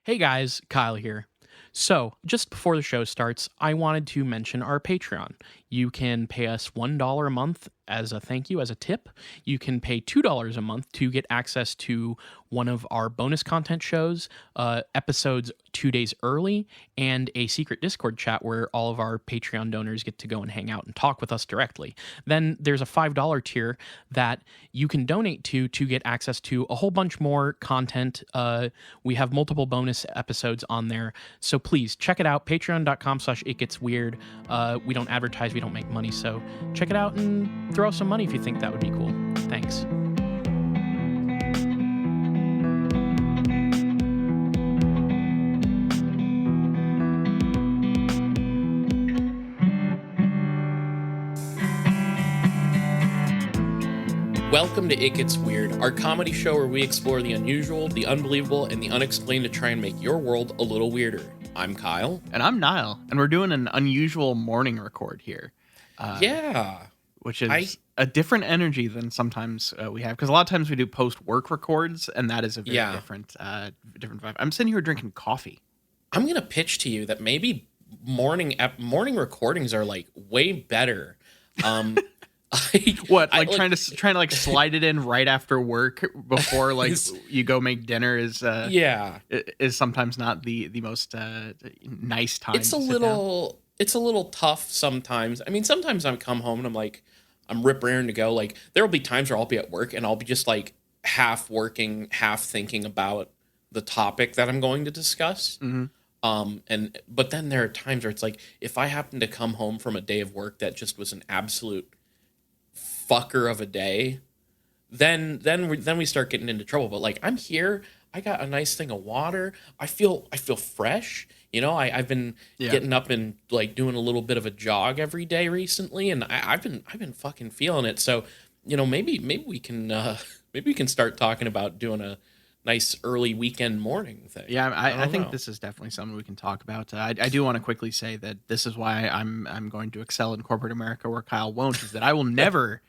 Hey guys, Kyle here. So, just before the show starts, I wanted to mention our Patreon. You can pay us $1 a month as a thank you, as a tip. You can pay $2 a month to get access to one of our bonus content shows, episodes 2 days early, and a secret Discord chat where all of our Patreon donors get to go and hang out and talk with us directly. Then there's a $5 tier that you can donate to get access to a whole bunch more content. We have multiple bonus episodes on there. So please check it out. Patreon.com/itgetsweird. We don't advertise, we don't make money. So check it out and throw some money if you think that would be cool. Thanks. Welcome to It Gets Weird, our comedy show where we explore the unusual, the unbelievable, and the unexplained to try and make your world a little weirder. I'm Kyle. And I'm Niall, and we're doing an unusual morning record here. Which is a different energy than sometimes we have, because a lot of times we do post-work records, and that is a very different vibe. I'm sitting here drinking coffee. I'm going to pitch to you that maybe morning recordings are like way better. Trying to slide it in right after work before you go make dinner is sometimes not the most nice time. It's a little tough sometimes. I mean, sometimes I come home and I'm rip raring to go. Like, there will be times where I'll be at work and I'll be just like half working, half thinking about the topic that I'm going to discuss. Mm-hmm. But then there are times where it's like, if I happen to come home from a day of work that just was an absolute fucker of a day, then we start getting into trouble. But like, I'm here, I got a nice thing of water, I feel fresh. You know, I've been getting up and like doing a little bit of a jog every day recently, and I've been fucking feeling it. So, you know, maybe we can start talking about doing a nice early weekend morning thing. Yeah, I think this is definitely something we can talk about. I do want to quickly say that this is why I'm going to excel in corporate America where Kyle won't, is that I will never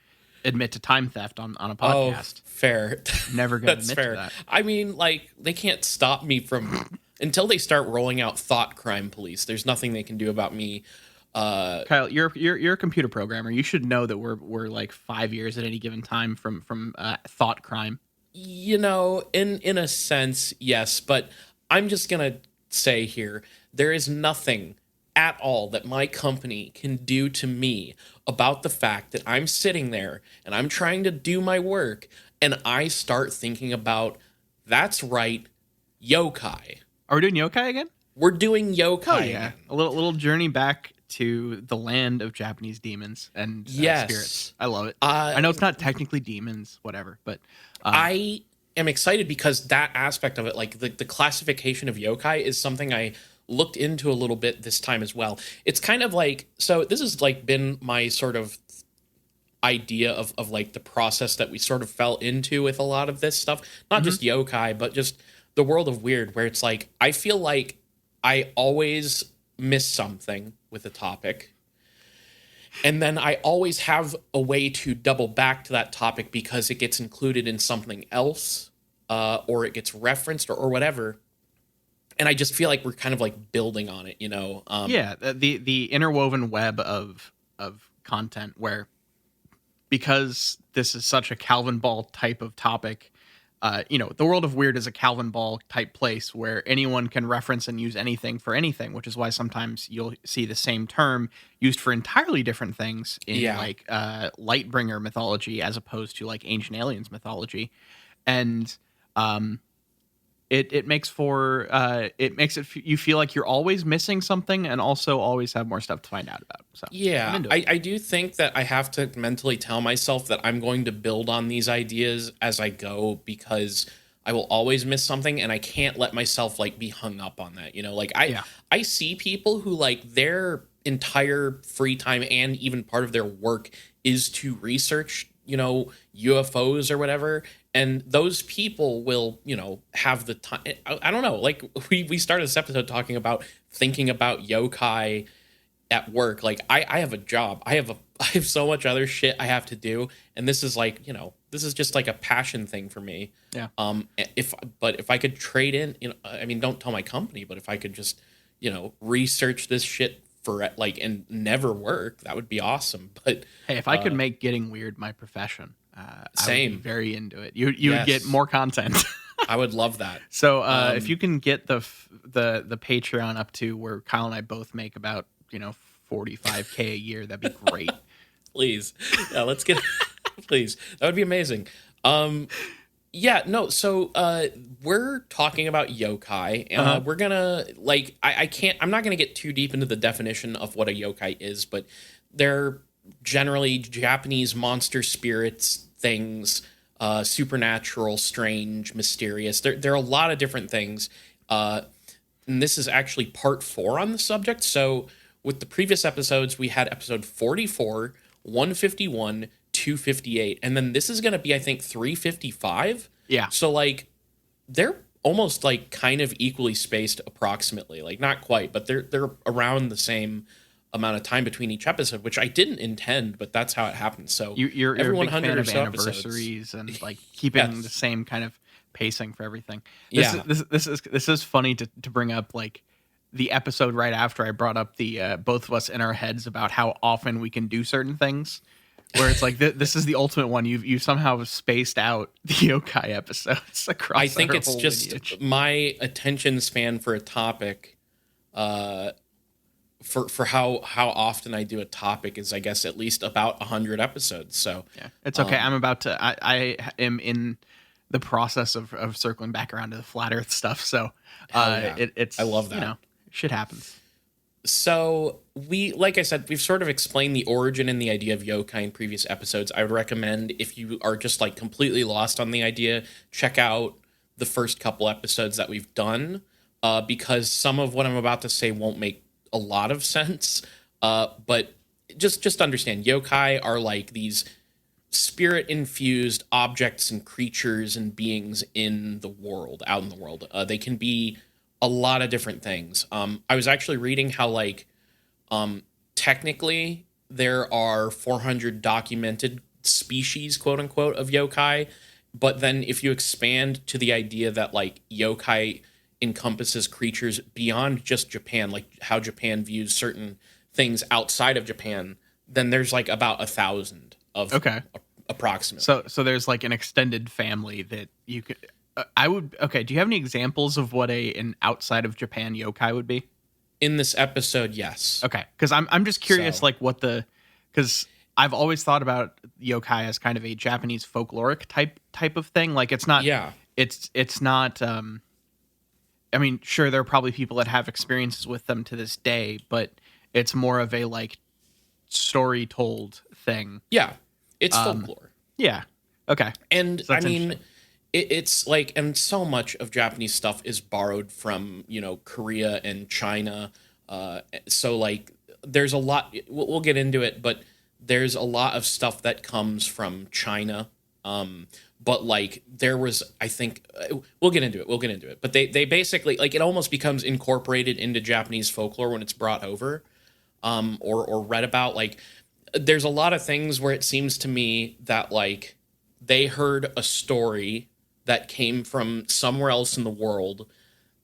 admit to time theft on a podcast. Oh, fair. Never gonna That's admit fair. to that. I mean, like, they can't stop me from until they start rolling out thought crime police. There's nothing they can do about me. Kyle, you're a computer programmer. You should know that we're like 5 years at any given time from thought crime. You know, in a sense, yes, but I'm just gonna say here, there is nothing at all that my company can do to me about the fact that I'm sitting there and I'm trying to do my work and I start thinking about, that's right, yokai. Are we doing yokai again? We're doing yokai. Oh, yeah. Again. A little journey back to the land of Japanese demons and spirits. I love it. I know it's not technically demons, whatever, but I am excited because that aspect of it, like the classification of yokai, is something I looked into a little bit this time as well. It's kind of like, so this has like been my sort of idea of like the process that we sort of fell into with a lot of this stuff, not just yokai, but just the world of weird, where it's like, I feel like I always miss something with a topic, and then I always have a way to double back to that topic because it gets included in something else, or it gets referenced or whatever. And I just feel like we're kind of like building on it, you know? The interwoven web of content where, because this is such a Calvin Ball type of topic, the world of weird is a Calvin Ball type place where anyone can reference and use anything for anything, which is why sometimes you'll see the same term used for entirely different things in Lightbringer mythology as opposed to like Ancient Aliens mythology. And It makes you feel like you're always missing something and also always have more stuff to find out about. So yeah, I do think that I have to mentally tell myself that I'm going to build on these ideas as I go, because I will always miss something and I can't let myself like be hung up on that. You know, like I see people who like their entire free time and even part of their work is to research, you know, UFOs or whatever. And those people will, you know, have the time. I don't know. Like we started this episode talking about thinking about yokai at work, like I have a job. I have so much other shit I have to do, and this is like, this is just like a passion thing for me. Yeah. If I could trade in, I mean, don't tell my company, but if I could just, research this shit for like and never work, that would be awesome. But Hey, if I could make getting weird my profession, I would same. be very into it. You would get more content. I would love that. So if you can get the Patreon up to where Kyle and I both make about $45K a year, that'd be great. Please, yeah, let's get. Please, that would be amazing. Yeah, no. So we're talking about yokai. We're gonna I can't. I'm not gonna get too deep into the definition of what a yokai is, but they're generally Japanese monster spirits, things, supernatural, strange, mysterious. There are a lot of different things. And this is actually part 4 on the subject. So with the previous episodes, we had episode 44, 151, 258, and then this is going to be, I think, 355. Yeah. So like they're almost like kind of equally spaced approximately, like not quite, but they're around the same amount of time between each episode, which I didn't intend, but that's how it happened. So you're every a big 100 fan or of so anniversaries episodes. and like keeping the same kind of pacing for everything. This is funny to bring up, like the episode right after I brought up the both of us in our heads about how often we can do certain things, where it's like this is the ultimate one. You somehow spaced out the yokai episodes across. I think our it's whole just lineage. my attention span for a topic, for how often I do a topic is, I guess, at least about 100 episodes. So yeah, it's okay. I'm about to. I am in the process of circling back around to the flat Earth stuff. So yeah. it's I love that. Shit happens. So like I said, we've sort of explained the origin and the idea of yokai in previous episodes. I would recommend, if you are just like completely lost on the idea, check out the first couple episodes that we've done, because some of what I'm about to say won't make a lot of sense. But just understand, yokai are like these spirit-infused objects and creatures and beings in the world, out in the world. They can be a lot of different things. I was actually reading how technically there are 400 documented species, quote unquote, of yokai. But then if you expand to the idea that like yokai encompasses creatures beyond just Japan, like how Japan views certain things outside of Japan, then there's like about 1,000 of approximately. So there's like an extended family that you could. Do you have any examples of what an outside of Japan yokai would be? In this episode, yes. Okay, because I'm just curious, So- like because I've always thought about yokai as kind of a Japanese folkloric type of thing. Like it's not. Yeah. It's not. I mean, sure, there are probably people that have experiences with them to this day, but it's more of a like story told thing. Yeah. It's folklore. Yeah. Okay. And So I that's mean, it's like, and so much of Japanese stuff is borrowed from, Korea and China. So like there's a lot, we'll get into it, but there's a lot of stuff that comes from China. But like there was, I think, we'll get into it. But they basically, like, it almost becomes incorporated into Japanese folklore when it's brought over, or read about. Like there's a lot of things where it seems to me that like they heard a story that came from somewhere else in the world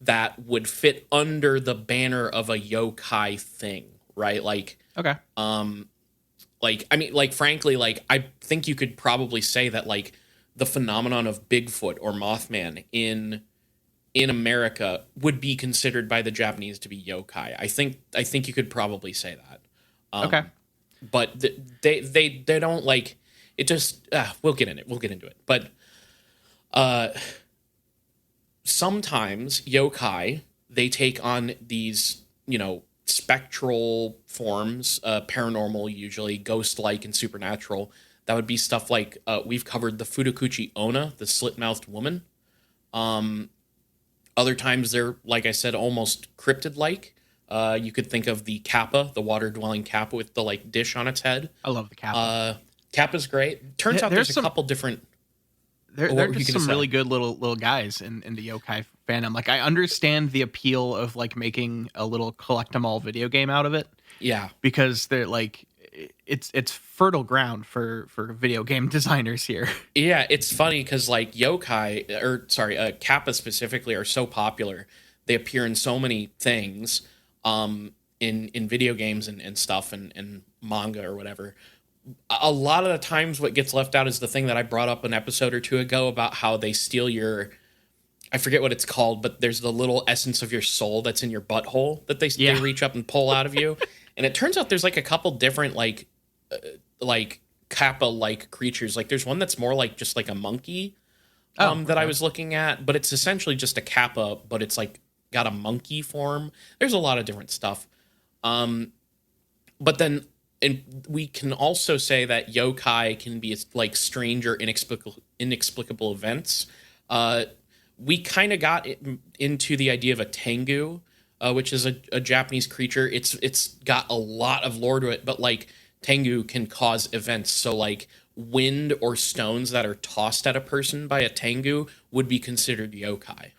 that would fit under the banner of a yokai thing, right? Like, Okay. like, I mean, like, frankly, like, I think you could probably say that, like, the phenomenon of Bigfoot or Mothman in America would be considered by the Japanese to be yokai. I think you could probably say that. Okay. But they don't, like, it just, we'll get into it. But sometimes yokai, they take on these, spectral forms, paranormal, usually ghost-like and supernatural. That would be stuff like, we've covered the Fudokuchi Onna, the slit-mouthed woman. Other times they're, like I said, almost cryptid-like. You could think of the kappa, the water-dwelling kappa with the like dish on its head. I love the kappa. Kappa's great. Turns out there's a couple different. They're What they're were you just gonna some say? really good little guys in the yokai fandom. Like I understand the appeal of like making a little collect 'em all video game out of it Yeah. because they're like it's fertile ground for video game designers here. Yeah, it's funny because like yokai, or sorry, kappa specifically, are so popular. They appear in so many things, in video games and stuff and manga or whatever. A lot of the times, what gets left out is the thing that I brought up an episode or two ago about how they steal your. I forget what it's called, but there's the little essence of your soul that's in your butthole that they Yeah. reach up and pull out of you. And it turns out there's like a couple different like kappa like creatures. Like there's one that's more like just like a monkey that I was looking at, but it's essentially just a kappa, but it's like got a monkey form. There's a lot of different stuff. But then and we can also say that yokai can be like strange or inexplicable events. We kind of got into the idea of a tengu, which is a Japanese creature. It's got a lot of lore to it, but like tengu can cause events. So like wind or stones that are tossed at a person by a tengu would be considered yokai.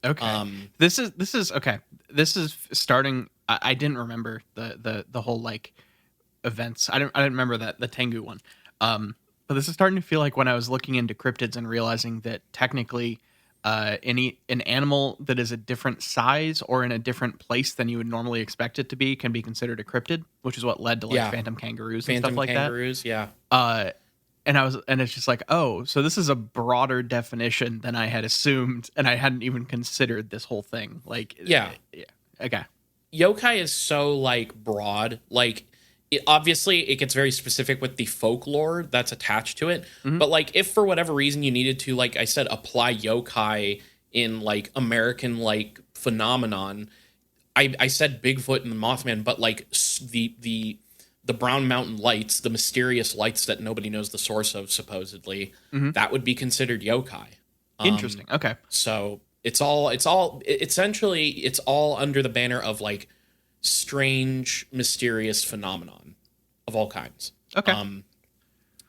Okay. This is okay. This is starting. I didn't remember the whole like events. I didn't remember that the Tengu one. But this is starting to feel like when I was looking into cryptids and realizing that technically, an animal that is a different size or in a different place than you would normally expect it to be can be considered a cryptid, which is what led to like Yeah. phantom kangaroos and Phantom stuff like kangaroos, yeah. that. And it's just like, oh, so this is a broader definition than I had assumed, and I hadn't even considered this whole thing. Like, Yeah. Okay. Yokai is so like broad. Like obviously it gets very specific with the folklore that's attached to it. But like if for whatever reason you needed to, like I said, apply yokai in like American like phenomenon, I said Bigfoot and the Mothman, but like the Brown Mountain lights, the mysterious lights that nobody knows the source of, supposedly, that would be considered yokai. Interesting. Okay. So it's all essentially it's all under the banner of like strange, mysterious phenomenon of all kinds. Okay.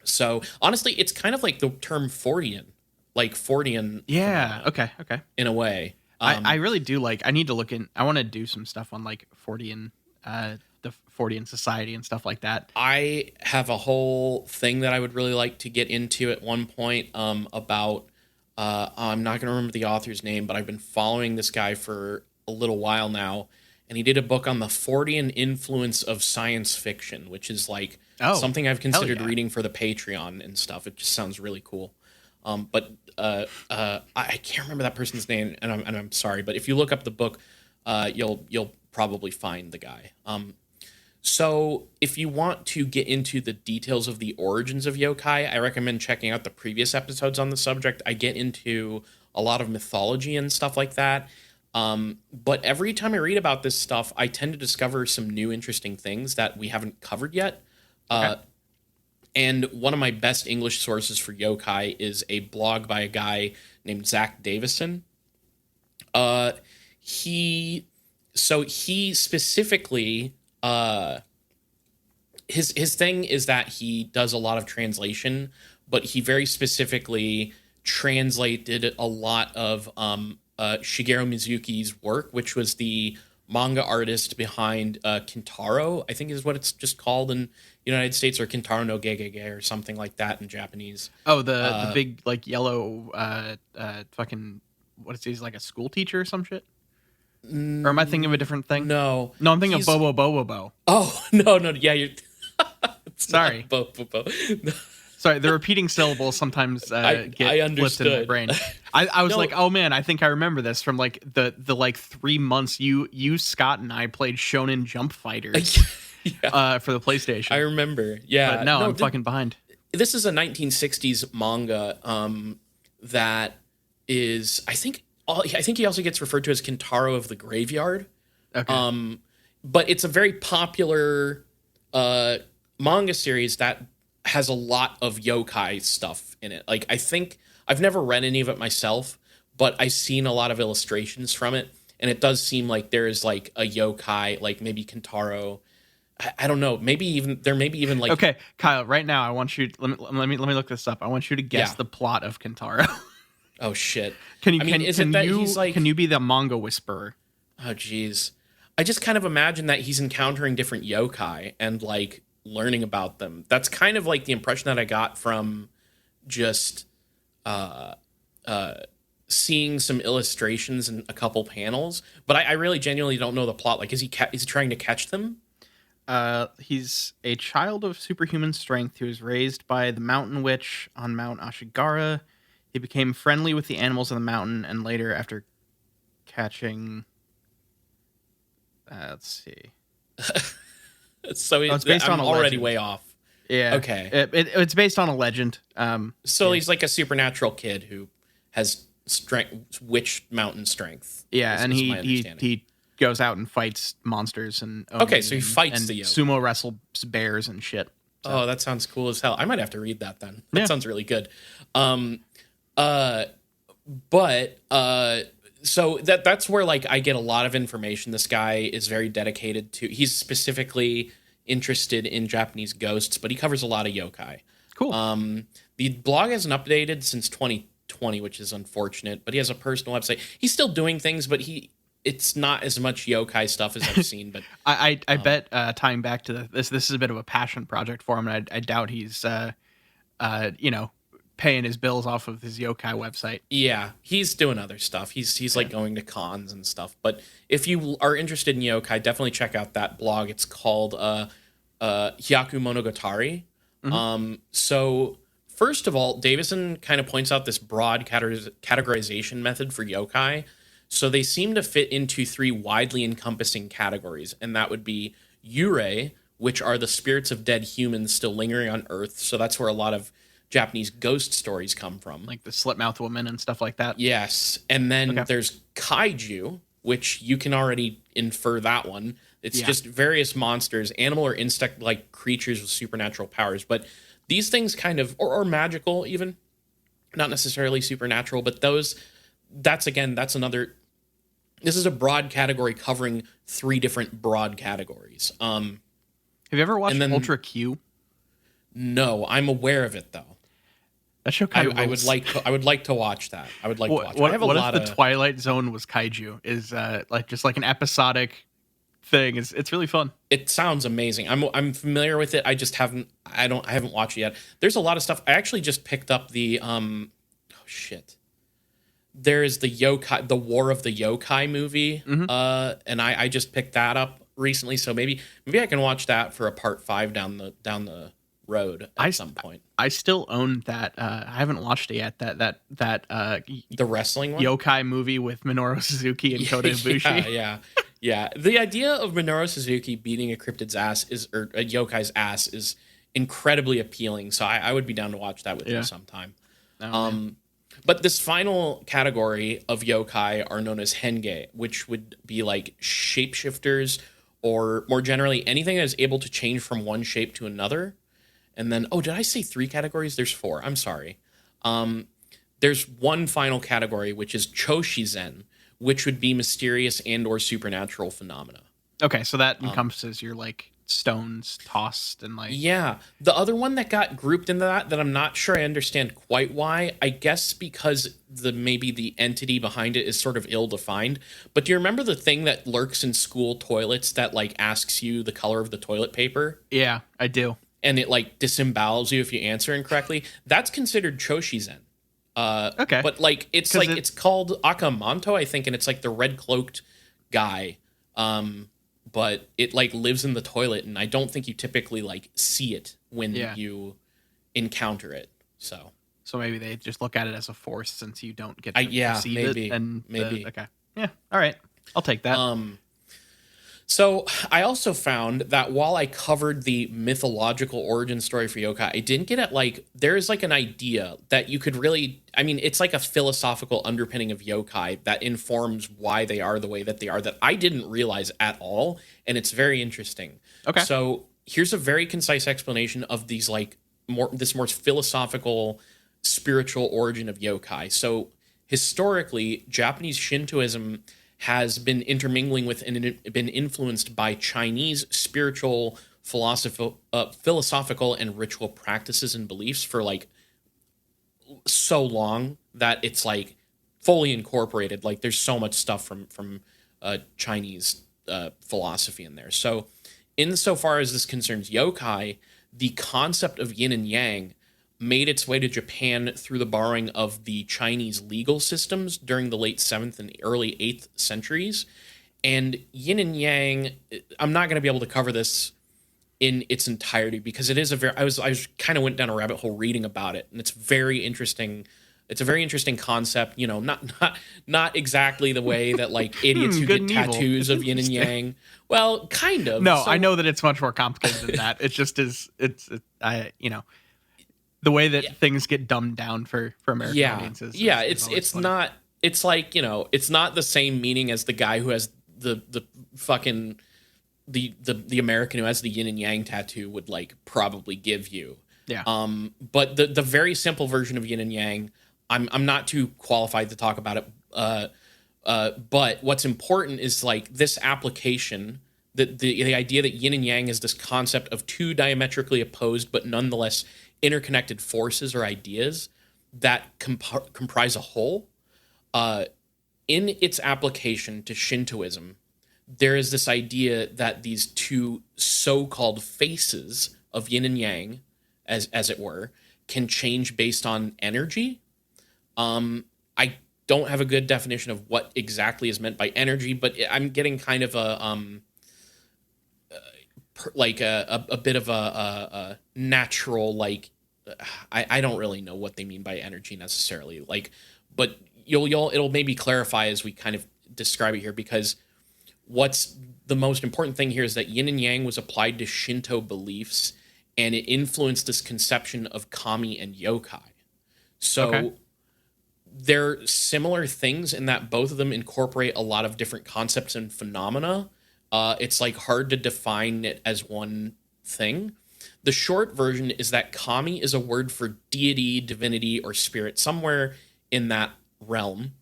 So honestly, it's kind of like the term Fortean, like Fortean. Yeah. phenomenon Okay. In a way. I really do like. I need to look in. I want to do some stuff on like Fortean, the Fortean Society and stuff like that. I have a whole thing that I would really like to get into at one point about. I'm not going to remember the author's name, but I've been following this guy for a little while now, and he did a book on the Fortean influence of science fiction, which is like something I've considered yeah. reading for the Patreon and stuff. It just sounds really cool. But I can't remember that person's name, and I'm sorry. But if you look up the book, you'll probably find the guy. So if you want to get into the details of the origins of yokai, I recommend checking out the previous episodes on the subject. I get into a lot of mythology and stuff like that. But every time I read about this stuff, I tend to discover some new interesting things that we haven't covered yet. Okay. And one of my best English sources for yokai is a blog by a guy named Zach Davison. He specifically, his thing is that he does a lot of translation, but he very specifically translated a lot of Shigeru Mizuki's work, which was the manga artist behind Kintaro, I think is what it's just called in the United States, or Kintaro no Gegege or something like that in Japanese. Oh, the big like yellow fucking what is he? He's like a school teacher or some shit? Or am I thinking of a different thing? No, I'm thinking of Bobo Bobo Bo. Oh no, yeah, you're. Sorry. No. Sorry, the repeating syllables sometimes I get flipped in my understood. brain. I was No. like, oh man, I think I remember this from like the like 3 months you Scott and I played Shonen Jump Fighters Yeah, for the PlayStation. I remember. Yeah, But no, I'm fucking behind. This is a 1960s manga that is, I think he also gets referred to as Kintaro of the Graveyard. Okay. But it's a very popular manga series that has a lot of yokai stuff in it. Like, I think I've never read any of it myself, but I've seen a lot of illustrations from it, and it does seem like there is like a yokai, like maybe Kintaro I don't know. Maybe even like Okay, Kyle. Right now, I want you. Let me look this up. I want you to guess Yeah. the plot of Kentaro. oh shit. Can you? I mean, is can it that you? he's like Can you be the manga whisperer? oh geez. I just kind of imagine that he's encountering different yokai and like learning about them. That's kind of like the impression that I got from just uh seeing some illustrations and a couple panels. But I really genuinely don't know the plot. Like, is he trying to catch them? He's a child of superhuman strength who was raised by the mountain witch on Mount Ashigara. He became friendly with the animals of the mountain, and later, after catching, let's see. So it's based on I'm a already legend. way off. Yeah. Okay. It's based on a legend. So he's like a supernatural kid who has strength, witch mountain strength. Yeah, and is my he understanding. goes out and fights monsters and Okay, so he and- fights and the yoke. sumo wrestles bears and shit. Oh, that sounds cool as hell. I might have to read that then. That Yeah. sounds really good. But so that's where like I get a lot of information. This guy is very dedicated to. He's specifically interested in Japanese ghosts, but he covers a lot of yokai. Cool. The blog hasn't updated since 2020, which is unfortunate. But he has a personal website. He's still doing things, but it's not as much yokai stuff as I've seen. But I bet tying back to this is a bit of a passion project for him, and I doubt he's paying his bills off of his yokai website. yeah, he's doing other stuff. He's like going to cons and stuff. But if you are interested in yokai, definitely check out that blog. It's called Hyaku Monogatari. So first of all, Davison kind of points out this broad categorization method for yokai. So they seem to fit into three widely encompassing categories, and that would be yurei, which are the spirits of dead humans still lingering on Earth. So that's where a lot of Japanese ghost stories come from. Like the slit-mouthed woman and stuff like that. Yes. And then there's kaiju, which you can already infer that one. It's just various monsters, animal or insect-like creatures with supernatural powers. But these things kind of, or magical even, not necessarily supernatural, but that's another, this is a broad category covering three different broad categories. Have you ever watched Ultra Q? No, I'm aware of it though. That show kind of I would like to watch that. I would like to watch it. I have a what lot if the Twilight Zone was kaiju? Is like an episodic thing. It's really fun. It sounds amazing. I'm familiar with it. I just haven't watched it yet. There's a lot of stuff. I actually just picked up the There is the War of the Yokai movie. And I just picked that up recently, so maybe I can watch that for a part 5 down the road at some point. I still own that. I haven't watched it yet. That The wrestling one? yokai movie with Minoru Suzuki and Kota Ibushi. Yeah. The idea of Minoru Suzuki beating a cryptid's ass or a yokai's ass is incredibly appealing. So I would be down to watch that with you sometime. But this final category of yokai are known as henge, which would be like shapeshifters, or more generally anything that is able to change from one shape to another. And then, did I say 3 categories? There's 4. I'm sorry. There's one final category, which is choshizen, which would be mysterious and or supernatural phenomena. Okay, so that encompasses your like stones tossed and like... Yeah. The other one that got grouped into that I'm not sure I understand quite why, I guess because maybe the entity behind it is sort of ill-defined. But do you remember the thing that lurks in school toilets that like asks you the color of the toilet paper? Yeah, I do. And it like disembowels you if you answer incorrectly? That's considered choshizen. Okay. But like it's called Akamanto, I think, and it's like the red cloaked guy. But it like lives in the toilet, and I don't think you typically like see it when you encounter it. So maybe they just look at it as a force since you don't get to perceive maybe, it. And maybe. Okay. Yeah. All right. I'll take that. So I also found that while I covered the mythological origin story for yokai, I didn't get at like, there's like an idea that you could really, I mean, it's like a philosophical underpinning of yokai that informs why they are the way that they are that I didn't realize at all. And it's very interesting. Okay. So here's a very concise explanation of these like more philosophical spiritual origin of yokai. So historically, Japanese Shintoism has been intermingling with and been influenced by Chinese spiritual, philosophical, and ritual practices and beliefs for like so long that it's like fully incorporated. Like there's so much stuff from Chinese philosophy in there. So insofar as this concerns yokai, the concept of yin and yang made its way to Japan through the borrowing of the Chinese legal systems during the late 7th and early 8th centuries. And yin and yang, I'm not going to be able to cover this in its entirety because it is a very, I was kind of went down a rabbit hole reading about it, and it's very interesting. It's a very interesting concept, you know, not exactly the way that like idiots who get tattoos of yin and yang. Well, kind of. No, So, I know that it's much more complicated than that. It's just you know, the way that things get dumbed down for American audiences. It's funny. not. It's like, you know, it's not the same meaning as the guy who has the fucking the American who has the yin and yang tattoo would like probably give you. Yeah. But the very simple version of yin and yang, I'm not too qualified to talk about it. But what's important is like this application, the idea that yin and yang is this concept of two diametrically opposed but nonetheless interconnected forces or ideas that comprise a whole. In its application to Shintoism, there is this idea that these two so-called faces of yin and yang, as it were, can change based on energy. I don't have a good definition of what exactly is meant by energy, but I'm getting kind of a bit of a natural, like, I don't really know what they mean by energy necessarily, like, but it'll maybe clarify as we kind of describe it here, because what's the most important thing here is that yin and yang was applied to Shinto beliefs, and it influenced this conception of kami and yokai. So Okay. they're similar things in that both of them incorporate a lot of different concepts and phenomena. It's like hard to define it as one thing. The short version is that kami is a word for deity, divinity, or spirit, somewhere in that realm.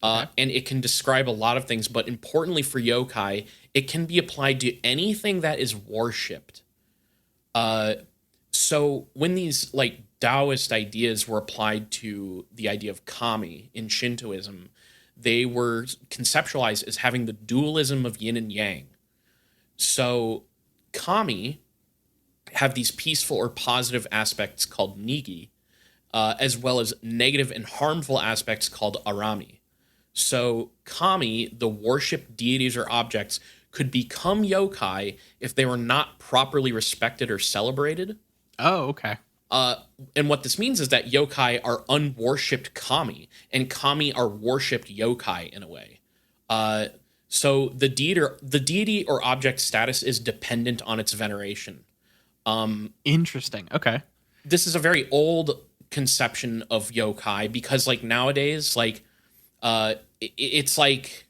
And it can describe a lot of things, but importantly for yokai, it can be applied to anything that is worshipped. So when these like Taoist ideas were applied to the idea of kami in Shintoism, they were conceptualized as having the dualism of yin and yang. So kami have these peaceful or positive aspects called nigi, as well as negative and harmful aspects called arami. So kami, the worshipped deities or objects, could become yokai if they were not properly respected or celebrated. Oh, okay. And what this means is that yokai are unworshipped kami, and kami are worshipped yokai in a way. So the deity or object status is dependent on its veneration. Interesting. Okay. This is a very old conception of yokai because, like, nowadays, like, it's like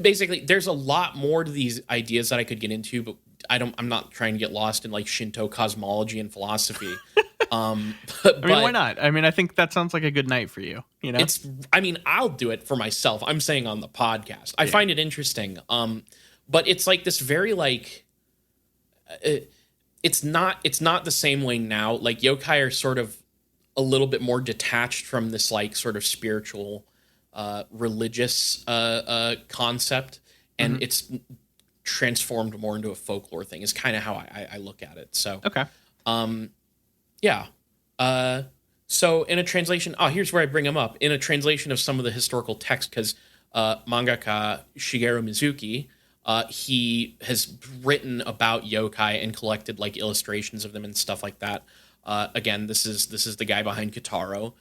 basically there's a lot more to these ideas that I could get into, but I'm not trying to get lost in like Shinto cosmology and philosophy. I mean, why not? I mean, I think that sounds like a good night for you. You know, I'll do it for myself. I'm saying on the podcast. I find it interesting. But it's like this very like, it's not the same way now. Like yokai are sort of a little bit more detached from this like sort of spiritual, religious concept, and it's transformed more into a folklore thing. Is kind of how I look at it. So okay. Yeah. So in a translation, here's where I bring him up. In a translation of some of the historical text, because mangaka Shigeru Mizuki, he has written about yokai and collected like illustrations of them and stuff like that. Again, this is the guy behind Kitaro.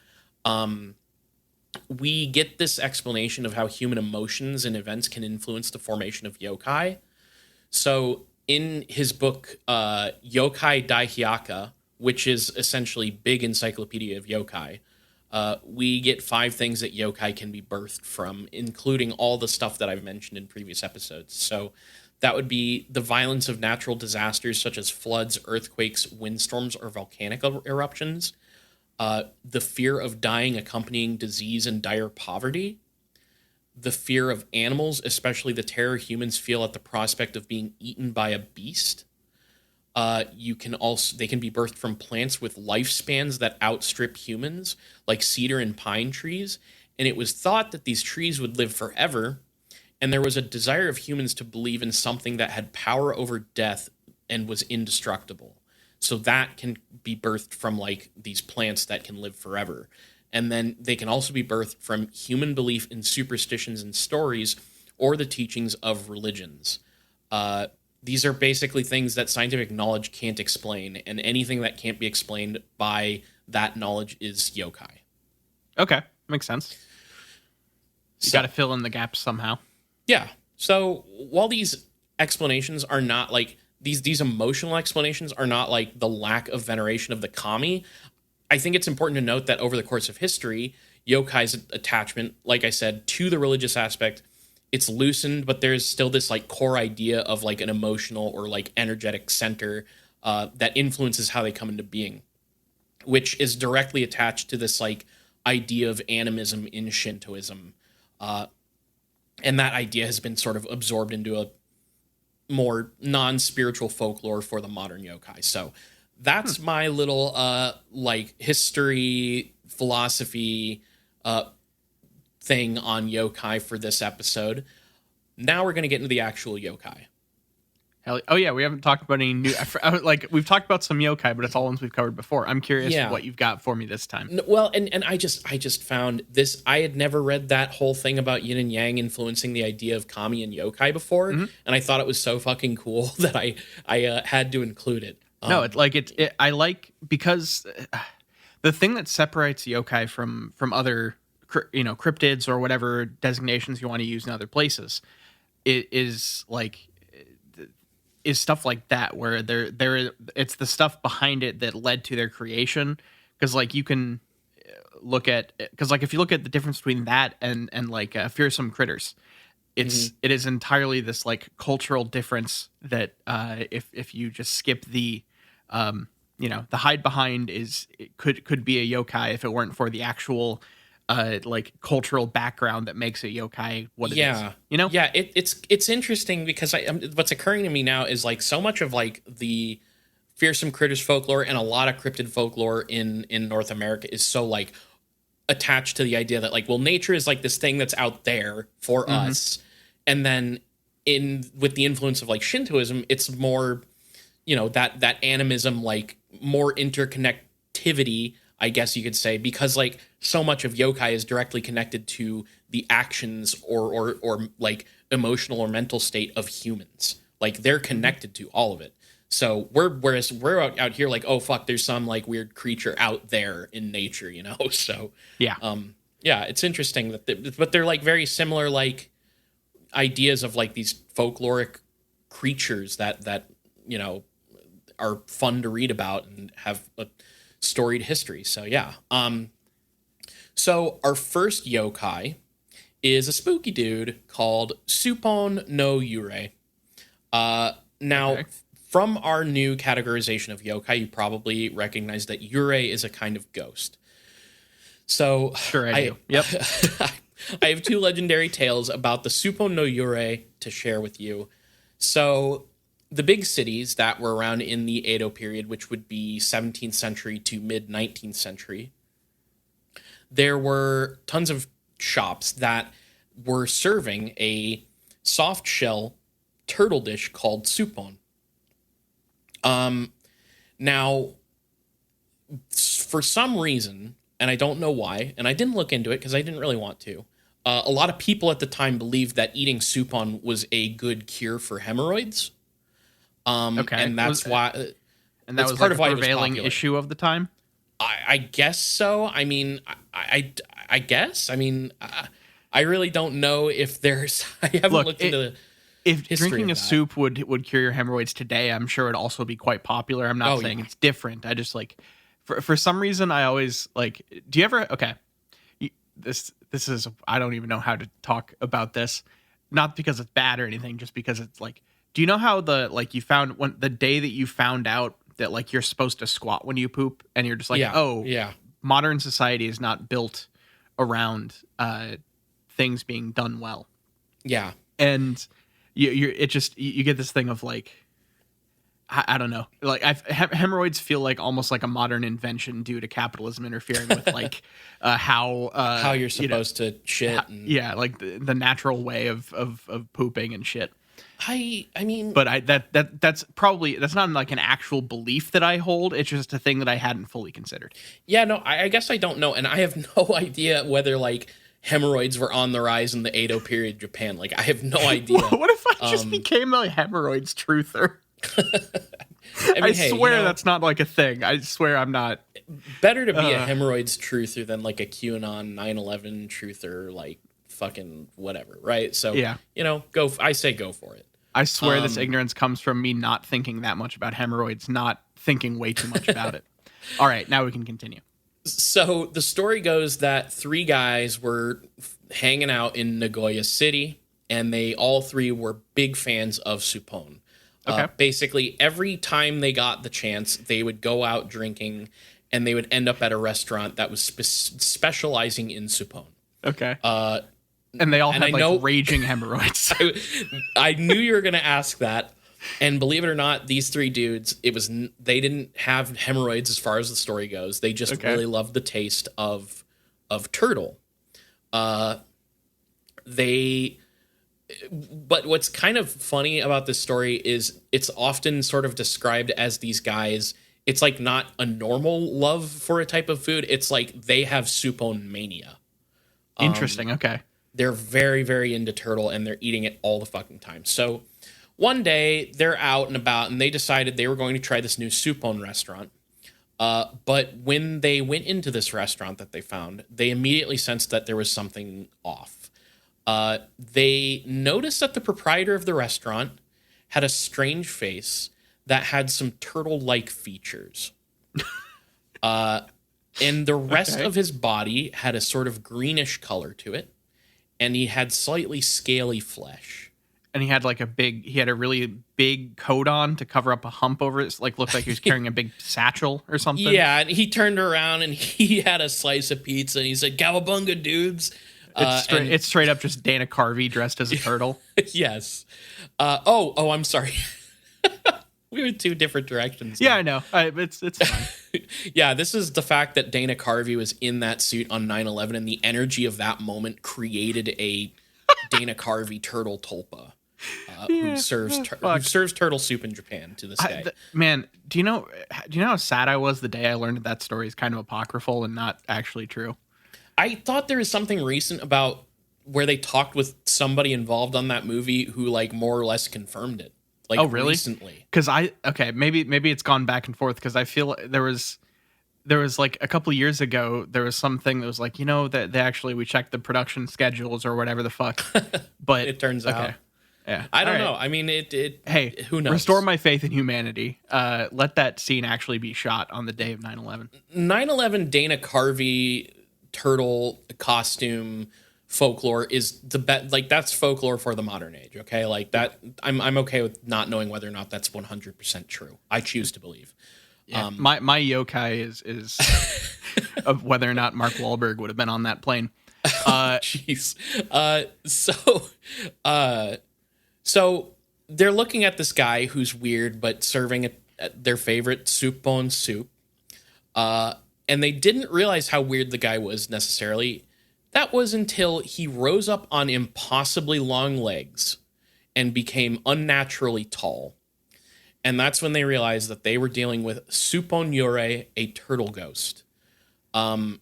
We get this explanation of how human emotions and events can influence the formation of yokai. So in his book, Yokai Daihyaka, which is essentially big encyclopedia of yokai, we get 5 things that yokai can be birthed from, including all the stuff that I've mentioned in previous episodes. So that would be the violence of natural disasters such as floods, earthquakes, windstorms, or volcanic eruptions, the fear of dying accompanying disease and dire poverty, the fear of animals, especially the terror humans feel at the prospect of being eaten by a beast. They can be birthed from plants with lifespans that outstrip humans, like cedar and pine trees. And it was thought that these trees would live forever. And there was a desire of humans to believe in something that had power over death and was indestructible. So that can be birthed from like these plants that can live forever. And then they can also be birthed from human belief in superstitions and stories or the teachings of religions. These are basically things that scientific knowledge can't explain, and anything that can't be explained by that knowledge is yokai. Okay, makes sense. You got to fill in the gaps somehow. Yeah. So while these explanations are not like these emotional explanations are not like the lack of veneration of the kami, I think it's important to note that over the course of history, yokai's attachment, like I said, to the religious aspect, it's loosened, but there's still this like core idea of like an emotional or like energetic center that influences how they come into being, which is directly attached to this like idea of animism in Shintoism. And that idea has been sort of absorbed into a more non-spiritual folklore for the modern yokai. So that's my little like history, philosophy thing on yokai for this episode. Now we're going to get into the actual yokai. Oh yeah, we haven't talked about any new. Like we've talked about some yokai, but it's all ones we've covered before. I'm curious what you've got for me this time. Well, and I just found this. I had never read that whole thing about yin and yang influencing the idea of kami and yokai before, and I thought it was so fucking cool that I had to include it. No, I like because the thing that separates yokai from other cryptids or whatever designations you want to use in other places is stuff like that, where it's the stuff behind it that led to their creation. Because like you can look at, because like if you look at the difference between that and like fearsome critters, it is entirely this like cultural difference that if you just skip the the hide behind it could be a yokai if it weren't for the actual like cultural background that makes a yokai what it is. Yeah, it's interesting because what's occurring to me now is like so much of like the fearsome critters folklore and a lot of cryptid folklore in North America is so like attached to the idea that like, well, nature is like this thing that's out there for us, and then with the influence of like Shintoism, it's more that animism, like more interconnectivity, I guess you could say, because like so much of yokai is directly connected to the actions or like emotional or mental state of humans. Like they're connected to all of it. So whereas we're out here like, oh fuck, there's some like weird creature out there in nature, So yeah, it's interesting that but they're like very similar like ideas of like these folkloric creatures that are fun to read about and have a storied history. So yeah. So our first yokai is a spooky dude called Supon no Yurei. Now, from our new categorization of yokai, you probably recognize that Yurei is a kind of ghost. So sure I do. Yep. I have two legendary tales about the Supon no Yurei to share with you. So the big cities that were around in the Edo period, which would be 17th century to mid 19th century, there were tons of shops that were serving a soft shell turtle dish called supon. Now, for some reason, and I don't know why, and I didn't look into it because I didn't really want to, a lot of people at the time believed that eating supon was a good cure for hemorrhoids. And that's why... And that was part of a prevailing issue of the time? I guess so. I mean, I guess. I mean, I really don't know if there's... I haven't looked into the if drinking a soup would cure your hemorrhoids today, I'm sure it'd also be quite popular. I'm not saying it's different. I just like... For some reason, I always like... Do you ever... Okay. This is... I don't even know how to talk about this. Not because it's bad or anything, just because it's like... Do you know how the day that you found out that like you're supposed to squat when you poop, and you're just like, modern society is not built around things being done well. Yeah. And you get this thing of like, I don't know, like hemorrhoids feel like almost like a modern invention due to capitalism interfering with like How you're supposed to shit. Yeah, like the natural way of pooping and shit. I mean, But that's not like an actual belief that I hold. It's just a thing that I hadn't fully considered. yeah, no, I guess I don't know, and I have no idea whether like hemorrhoids were on the rise in the Edo period Japan. Like, I have no idea. What if I just became a hemorrhoids truther? I hey, swear that's not like a thing. I swear I'm not. Better to be a hemorrhoids truther than like a QAnon 9/11 truther, like fucking whatever, right? So Yeah. I say go for it. I swear this ignorance comes from me not thinking that much about hemorrhoids, not thinking way too much about it. All right, now we can continue. So the story goes that three guys were hanging out in Nagoya City, and they all three were big fans of Supone. Okay. Basically, every time they got the chance, they would go out drinking, and they would end up at a restaurant that was specializing in Supone. Okay. And they all had raging hemorrhoids. I knew you were going to ask that. And believe it or not, these three dudes, they didn't have hemorrhoids as far as the story goes. They just really loved the taste of turtle. But what's kind of funny about this story is it's often sort of described as these guys, it's like not a normal love for a type of food. It's like they have Supone mania. Interesting. Okay. They're very, very into turtle, and they're eating it all the fucking time. So one day they're out and about, and they decided they were going to try this new Supone restaurant. But when they went into this restaurant that they found, they immediately sensed that there was something off. They noticed that the proprietor of the restaurant had a strange face that had some turtle-like features. And the rest of his body had a sort of greenish color to it, and he had slightly scaly flesh. And he had a really big coat on to cover up a hump over it. Like, looked like he was carrying a big satchel or something. Yeah, and he turned around and he had a slice of pizza, and he said, "Cowabunga, dudes." It's straight up just Dana Carvey dressed as a turtle. Yes. I'm sorry. We went two different directions. Yeah, I know. It's fine. Yeah, this is the fact that Dana Carvey was in that suit on 9/11, and the energy of that moment created a Dana Carvey turtle tulpa who serves turtle soup in Japan to this day. Man, do you know how sad I was the day I learned that story is kind of apocryphal and not actually true? I thought there was something recent about where they talked with somebody involved on that movie who like more or less confirmed it. Like, oh, really? Recently. Because maybe it's gone back and forth, because I feel there was like a couple of years ago, there was something that was like, that we checked the production schedules or whatever the fuck. But it turns out. Yeah. I don't know. I mean, hey, who knows? Restore my faith in humanity. Let that scene actually be shot on the day of 9/11. 9/11 Dana Carvey turtle costume folklore is the best. Like, that's folklore for the modern age. Okay. Like that. I'm okay with not knowing whether or not that's 100% true. I choose to believe. Yeah, my yokai is of whether or not Mark Wahlberg would have been on that plane. Jeez. So they're looking at this guy who's weird, but serving their favorite Supone soup. And they didn't realize how weird the guy was necessarily. That was until he rose up on impossibly long legs and became unnaturally tall. And that's when they realized that they were dealing with Supone Yurei, a turtle ghost. Do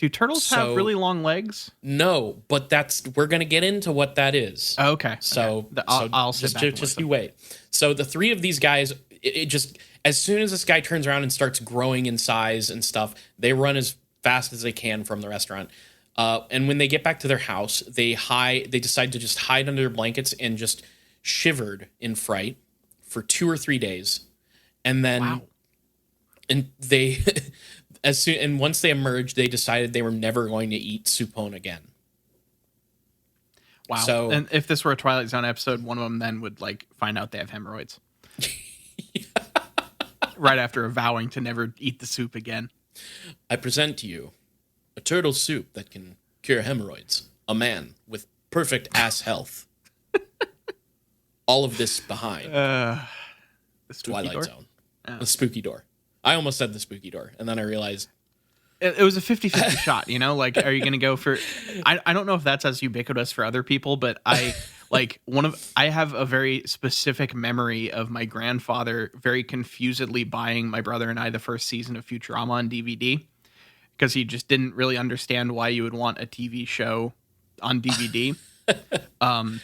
turtles have really long legs? No, but we're going to get into what that is. Oh, okay. So, I'll sit back and just listen. you wait. So the three of these guys, it just, as soon as this guy turns around and starts growing in size and stuff, they run as fast as they can from the restaurant. And when they get back to their house, they decide to just hide under their blankets and just shivered in fright for 2 or 3 days. And then, and they, once they emerged, they decided they were never going to eat Supone again. Wow. So, and if this were a Twilight Zone episode, one of them then would find out they have hemorrhoids. Right after vowing to never eat the soup again. I present to you a turtle soup that can cure hemorrhoids. a man with perfect ass health. All of this behind The spooky Twilight door? Zone. Oh. The spooky door. I almost said the spooky door, and then I realized It was a 50-50 shot, you know? Like, are you going to go for... I don't know if that's as ubiquitous for other people, but I have a very specific memory of my grandfather very confusedly buying my brother and I the first season of Futurama on DVD because he just didn't really understand why you would want a TV show on DVD. And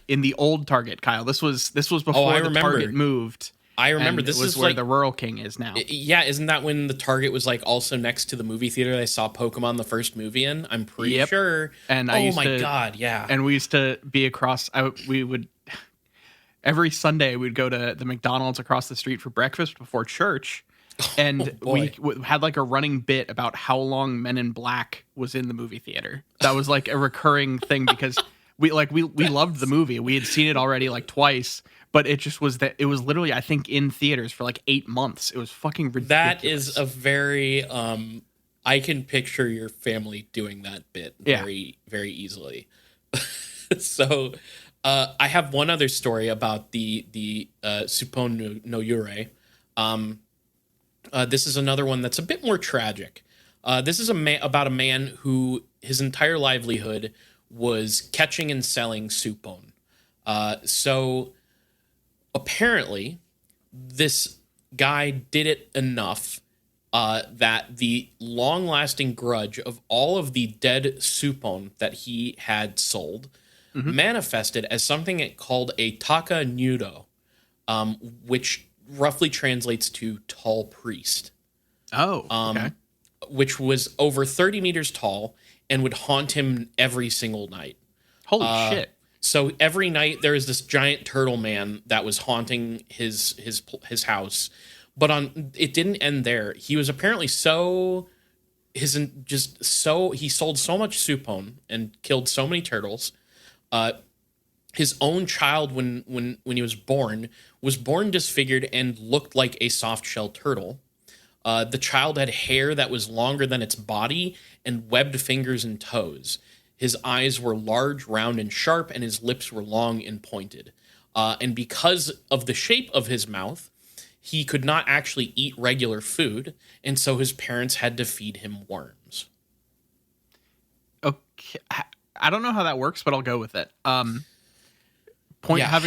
in the old Target, Kyle. This was before the Target moved. I remember and this was is where like the Rural King is now. Yeah, isn't that when the Target was like also next to the movie theater they saw Pokemon the first movie in? I'm pretty sure. And oh my god, yeah. And we used to be across. We would every Sunday we'd go to the McDonald's across the street for breakfast before church, and we had like a running bit about how long Men in Black was in the movie theater. That was like a recurring thing because we loved the movie. We had seen it already like twice. But it just was that it was literally, I think, in theaters for like 8 months. It was fucking ridiculous. That is a very, I can picture your family doing that bit very, very easily. So I have one other story about the Suppon no Yurei. This is another one that's a bit more tragic. This is about a man who his entire livelihood was catching and selling Suppon. So apparently, this guy did it enough that the long-lasting grudge of all of the dead Suppon that he had sold manifested as something called a taka nudo, which roughly translates to tall priest. Oh, okay. Which was over 30 meters tall and would haunt him every single night. Holy shit. So every night there was this giant turtle man that was haunting his house, but it didn't end there. He was apparently he sold so much Suppon and killed so many turtles. His own child, when he was born disfigured and looked like a soft shell turtle. The child had hair that was longer than its body and webbed fingers and toes. His eyes were large, round, and sharp, and his lips were long and pointed. And because of the shape of his mouth, he could not actually eat regular food, and so his parents had to feed him worms. Okay. I don't know how that works, but I'll go with it. Having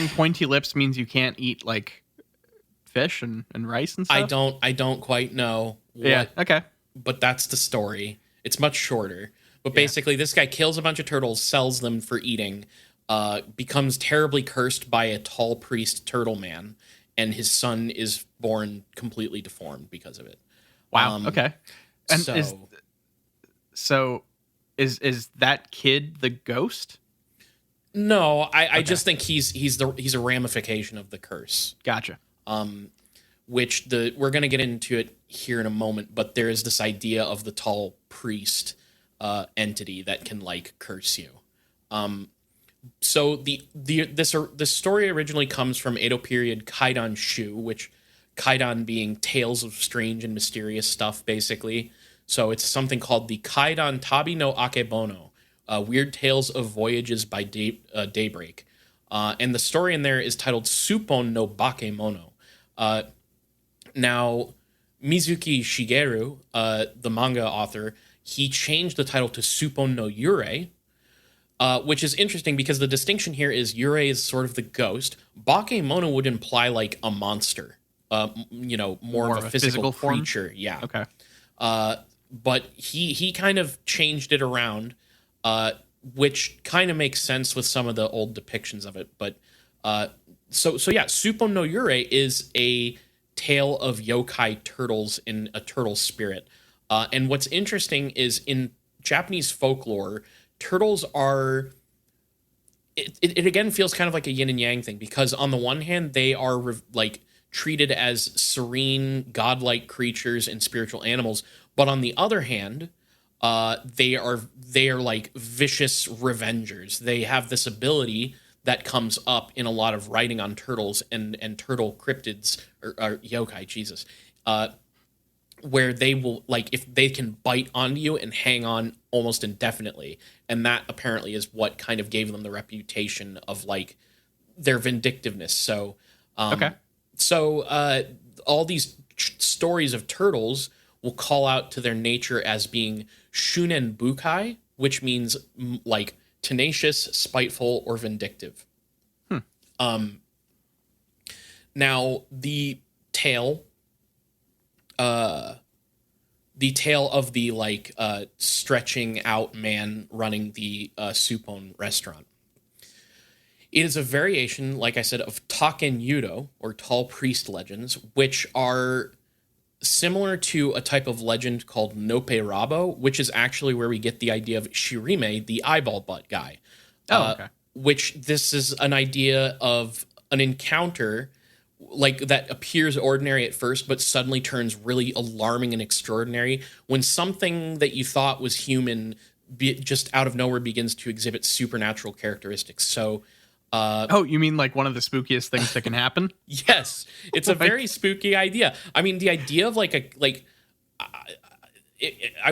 pointy lips means you can't eat, like, fish and rice and stuff? I don't quite know what, yeah, okay. But that's the story. It's much shorter. But basically, this guy kills a bunch of turtles, sells them for eating, becomes terribly cursed by a tall priest turtle man, and his son is born completely deformed because of it. Wow. Okay. And so is that kid the ghost? No, I just think he's a ramification of the curse. Gotcha. Which we're gonna get into it here in a moment, but there is this idea of the tall priest entity that can like curse you. So this story originally comes from Edo period Kaidan Shu, which Kaidan being tales of strange and mysterious stuff, basically. So it's something called the Kaidan Tabi no Akebono, Weird Tales of Voyages by Daybreak. And the story in there is titled Suppon no Bakemono. Now, Mizuki Shigeru, the manga author, he changed the title to Suppon no Yurei, which is interesting because the distinction here is Yurei is sort of the ghost. Bakemono would imply like a monster, more of a physical creature. Form? Yeah. Okay. But he kind of changed it around, which kind of makes sense with some of the old depictions of it. But so yeah, Suppon no Yurei is a tale of yokai turtles in a turtle spirit. And what's interesting is in Japanese folklore, turtles are... It again feels kind of like a yin and yang thing, because on the one hand, they are treated as serene, godlike creatures and spiritual animals. But on the other hand, they are like vicious revengers. They have this ability that comes up in a lot of writing on turtles and turtle cryptids or yokai, Jesus. where they will, like, if they can bite onto you and hang on almost indefinitely. And that apparently is what kind of gave them the reputation of, like, their vindictiveness. So, Okay. All these stories of turtles will call out to their nature as being shunen bukai, which means like tenacious, spiteful, or vindictive. Now the tale of the like stretching out man running the Supon restaurant. It is a variation, like I said, of Taken Yudo, or tall priest legends, which are similar to a type of legend called Nope Rabo, which is actually where we get the idea of Shirime, the eyeball butt guy. Okay. Which this is an idea of an encounter like that appears ordinary at first, but suddenly turns really alarming and extraordinary when something that you thought was human just out of nowhere begins to exhibit supernatural characteristics. So, You mean like one of the spookiest things that can happen? yes, it's a very spooky idea. I mean, the idea of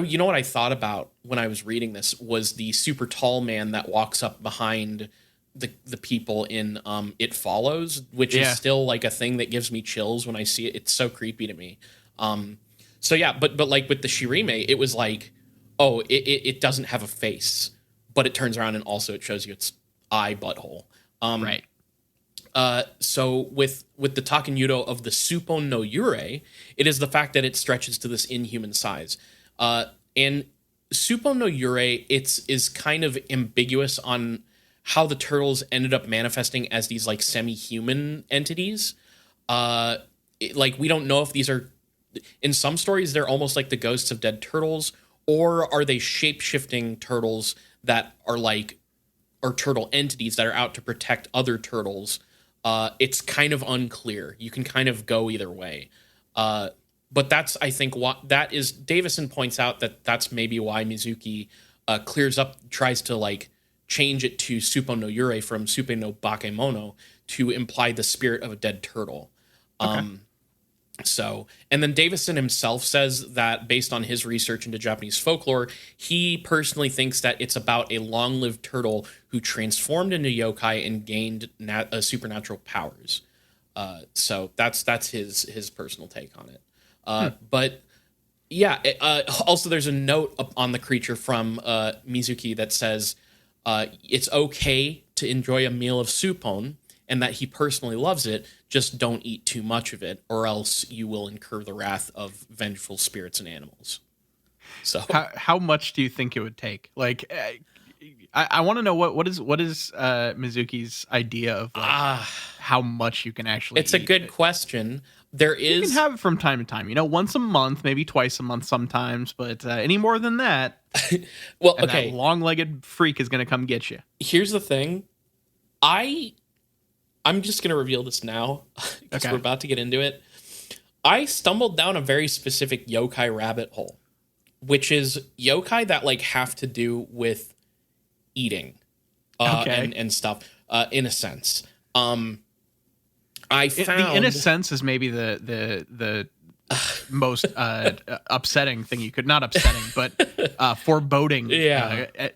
you know what I thought about when I was reading this was the super tall man that walks up behind the people in It Follows, which is still like a thing that gives me chills when I see it. It's so creepy to me. But like with the Shirime, it was like, oh, it doesn't have a face, but it turns around and also it shows you its eye butthole. Right. So with the Taken Yudo of the Supon no Yurei, it is the fact that it stretches to this inhuman size. And Supon no Yurei, is kind of ambiguous on how the turtles ended up manifesting as these like semi-human entities. Like we don't know if these are, in some stories they're almost like the ghosts of dead turtles, or are they shape-shifting turtles that are like, or turtle entities that are out to protect other turtles. It's kind of unclear. You can kind of go either way. But that's, I think, what that is. Davison points out that that's maybe why Mizuki tries to like change it to Supon no Yurei from Supe no Bakemono to imply the spirit of a dead turtle. Okay. And then Davison himself says that based on his research into Japanese folklore, he personally thinks that it's about a long-lived turtle who transformed into yokai and gained supernatural powers. So that's his personal take on it. But yeah, also there's a note on the creature from Mizuki that says it's okay to enjoy a meal of supon, and that he personally loves it, just don't eat too much of it, or else you will incur the wrath of vengeful spirits and animals. So, how much do you think it would take? Like, I want to know what is Mizuki's idea of like, how much you can actually. It's a good question. You can have it from time to time, once a month, maybe twice a month sometimes, but any more than that, well, and okay, that long-legged freak is going to come get you. Here's the thing, I'm just going to reveal this now because we're about to get into it. I stumbled down a very specific yokai rabbit hole, which is yokai that like have to do with eating and stuff in a sense. I found in a sense is maybe the most upsetting thing you could, not upsetting, but foreboding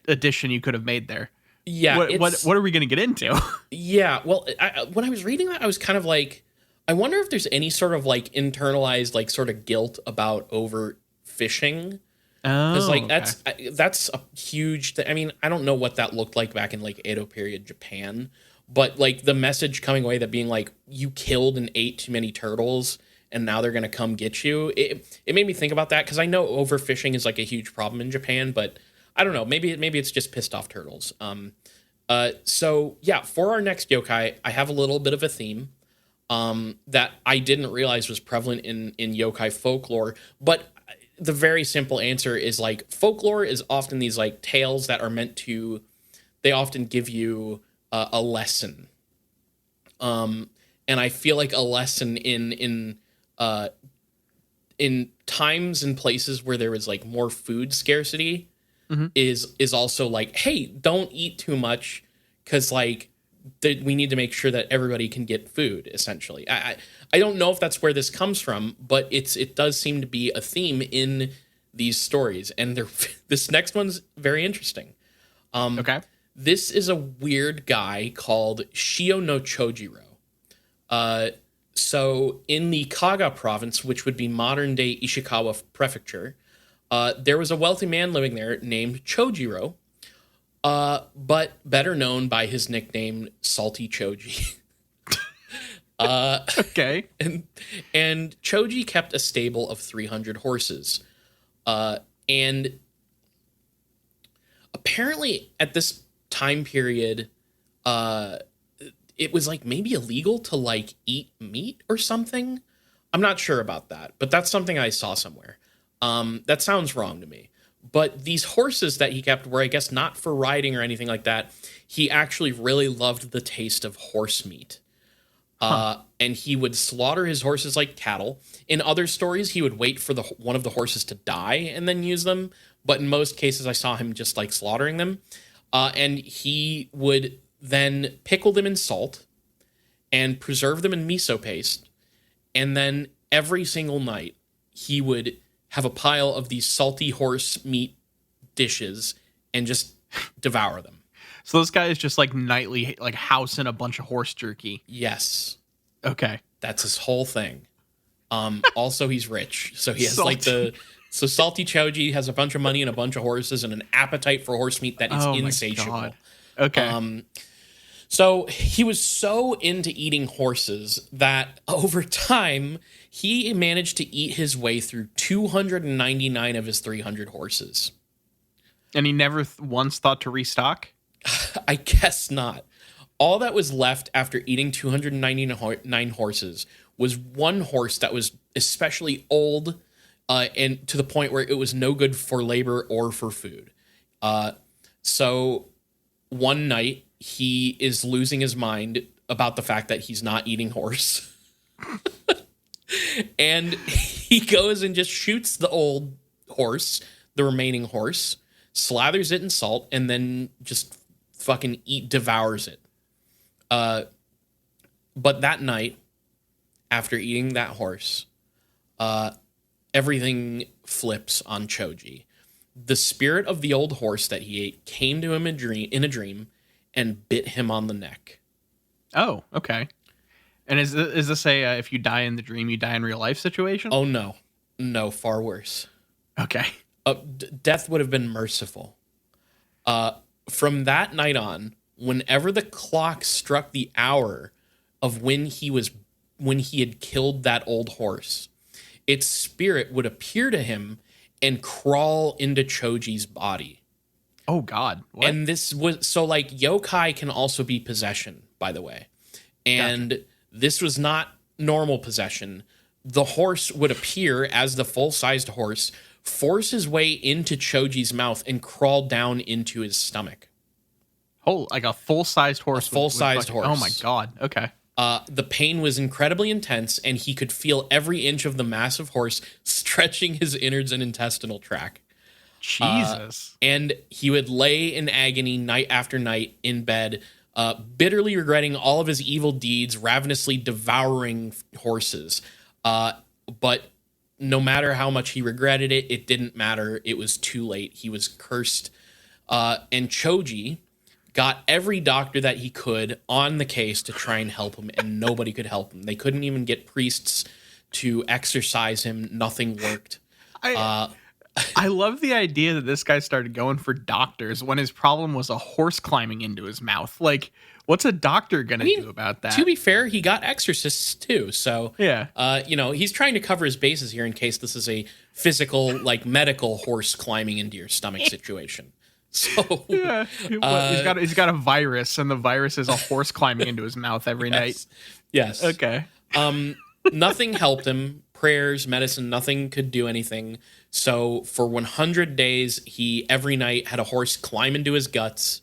addition you could have made there. Yeah. What are we going to get into? Yeah. Well, when I was reading that, I was kind of like, I wonder if there's any sort of like internalized like sort of guilt about overfishing. Because like that's a huge thing. I mean, I don't know what that looked like back in like Edo period Japan, but like the message coming away that being like you killed and ate too many turtles and now they're gonna come get you. It made me think about that because I know overfishing is like a huge problem in Japan, but I don't know. Maybe it's just pissed off turtles. So yeah, for our next yokai, I have a little bit of a theme that I didn't realize was prevalent in yokai folklore. But the very simple answer is like folklore is often these like tales that are meant to. They often give you a lesson, and I feel like a lesson in times and places where there is like more food scarcity. Mm-hmm. is also like, hey, don't eat too much because like we need to make sure that everybody can get food. Essentially, I don't know if that's where this comes from, but it does seem to be a theme in these stories, and this next one's very interesting. Okay. This is a weird guy called Shio no Chojiro. So in the Kaga province, which would be modern day Ishikawa prefecture, there was a wealthy man living there named Chojiro, but better known by his nickname Salty Choji. Okay. And Choji kept a stable of 300 horses. And apparently at this time period, it was like maybe illegal to like eat meat or something. I'm not sure about that, but that's something I saw somewhere. That sounds wrong to me. But these horses that he kept were, I guess, not for riding or anything like that. He actually really loved the taste of horse meat. And he would slaughter his horses like cattle. In other stories, he would wait for one of the horses to die and then use them. But in most cases, I saw him just like slaughtering them. And he would then pickle them in salt and preserve them in miso paste. And then every single night, he would have a pile of these salty horse meat dishes and just devour them. So this guy is just like nightly, like housing a bunch of horse jerky. Yes. Okay. That's his whole thing. Also, he's rich. So he has Salty. So Salty Choji has a bunch of money and a bunch of horses and an appetite for horse meat that is insatiable. My God. Okay. So he was so into eating horses that over time, he managed to eat his way through 299 of his 300 horses. And he never once thought to restock? I guess not. All that was left after eating 299 horses was one horse that was especially old and to the point where it was no good for labor or for food. So one night he is losing his mind about the fact that he's not eating horse. And he goes and just shoots the old horse, the remaining horse, slathers it in salt, and then just fucking devours it. But that night, after eating that horse, everything flips on Choji. The spirit of the old horse that he ate came to him in a dream and bit him on the neck. Oh, okay. And is this a if you die in the dream, you die in real life situation? Oh, no. No, far worse. Okay. Death would have been merciful. From that night on, whenever the clock struck the hour of when he had killed that old horse, its spirit would appear to him and crawl into Choji's body. Oh God. What? And this was so like yokai can also be possession, by the way. And gotcha. This was not normal possession. The horse would appear as the full-sized horse, force his way into Choji's mouth and crawl down into his stomach. Oh, like a full-sized horse. A full-sized horse. Oh my God. Okay. The pain was incredibly intense, and he could feel every inch of the massive horse stretching his innards and intestinal tract. Jesus. And he would lay in agony night after night in bed, bitterly regretting all of his evil deeds, ravenously devouring horses. But no matter how much he regretted it, it didn't matter. It was too late. He was cursed. And Choji got every doctor that he could on the case to try and help him, and nobody could help him. They couldn't even get priests to exorcise him. Nothing worked. I love the idea that this guy started going for doctors when his problem was a horse climbing into his mouth. Like, what's a doctor going to do about that? To be fair, he got exorcists too. So, yeah. He's trying to cover his bases here in case this is a physical, like medical horse climbing into your stomach situation. So yeah, he's got a virus, and the virus is a horse climbing into his mouth every night. Yes. Okay. Nothing helped him. Prayers, medicine, nothing could do anything. So for 100 days, he every night had a horse climb into his guts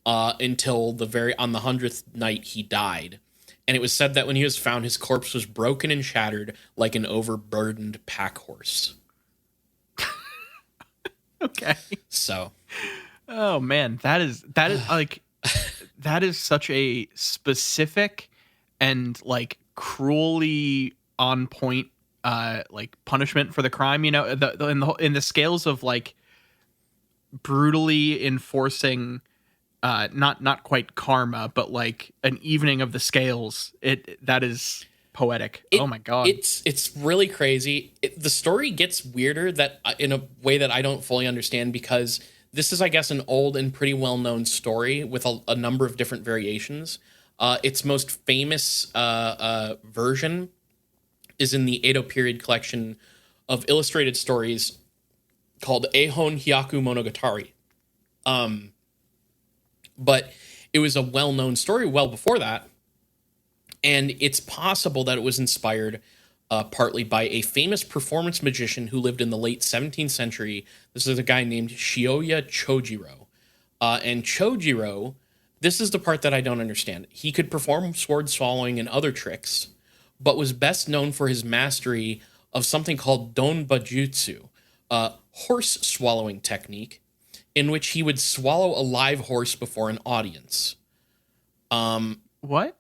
until on the 100th night he died. And it was said that when he was found, his corpse was broken and shattered like an overburdened pack horse. Okay. So. Oh man, that is like that is such a specific and like cruelly on point like punishment for the crime, you know, in the scales of like brutally enforcing not quite karma, but like an evening of the scales. That is poetic. Oh my god. It's really crazy. The story gets weirder that in a way that I don't fully understand, because this is, I guess, an old and pretty well-known story with a number of different variations. Its most famous version is in the Edo period collection of illustrated stories called Eihon Hyaku Monogatari. But it was a well-known story well before that, and it's possible that it was inspired partly by a famous performance magician who lived in the late 17th century. This is a guy named Shioya Chojiro. And Chojiro, this is the part that I don't understand. He could perform sword swallowing and other tricks, but was best known for his mastery of something called Don Bajutsu, a horse swallowing technique, in which he would swallow a live horse before an audience. What?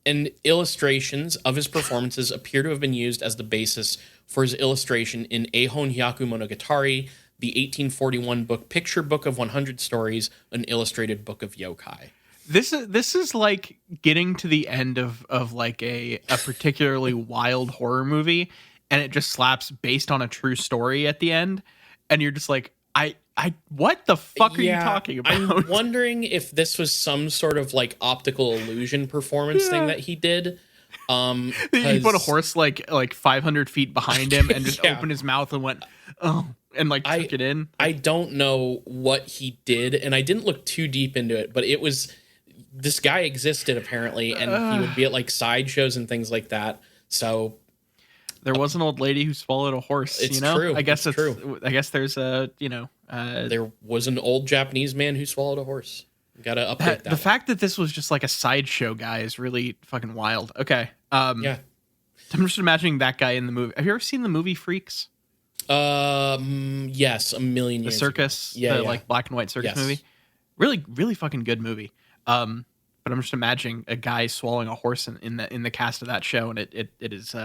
And illustrations of his performances appear to have been used as the basis for his illustration in Eihon Hyaku Monogatari, the 1841 picture book of 100 stories, an illustrated book of yokai. This is like getting to the end of like a particularly wild horror movie, and it just slaps based on a true story at the end, and you're just like, I what the fuck are you talking about? I'm wondering if this was some sort of like optical illusion performance thing that he did. He put a horse like 500 feet behind him and just opened his mouth and went, oh, and like took it in. I don't know what he did, and I didn't look too deep into it, but it was, this guy existed apparently, and he would be at like sideshows and things like that. So there was an old lady who swallowed a horse. It's you know? true. I guess it's true. I guess there's a there was an old Japanese man who swallowed a horse. Gotta update that. The fact that this was just like a sideshow guy is really fucking wild. Okay. Yeah. I'm just imagining that guy in the movie. Have you ever seen the movie Freaks? Yes, a million years The circus, ago. Yeah. like black and white circus movie. Really, really fucking good movie. But I'm just imagining a guy swallowing a horse in the cast of that show, and it is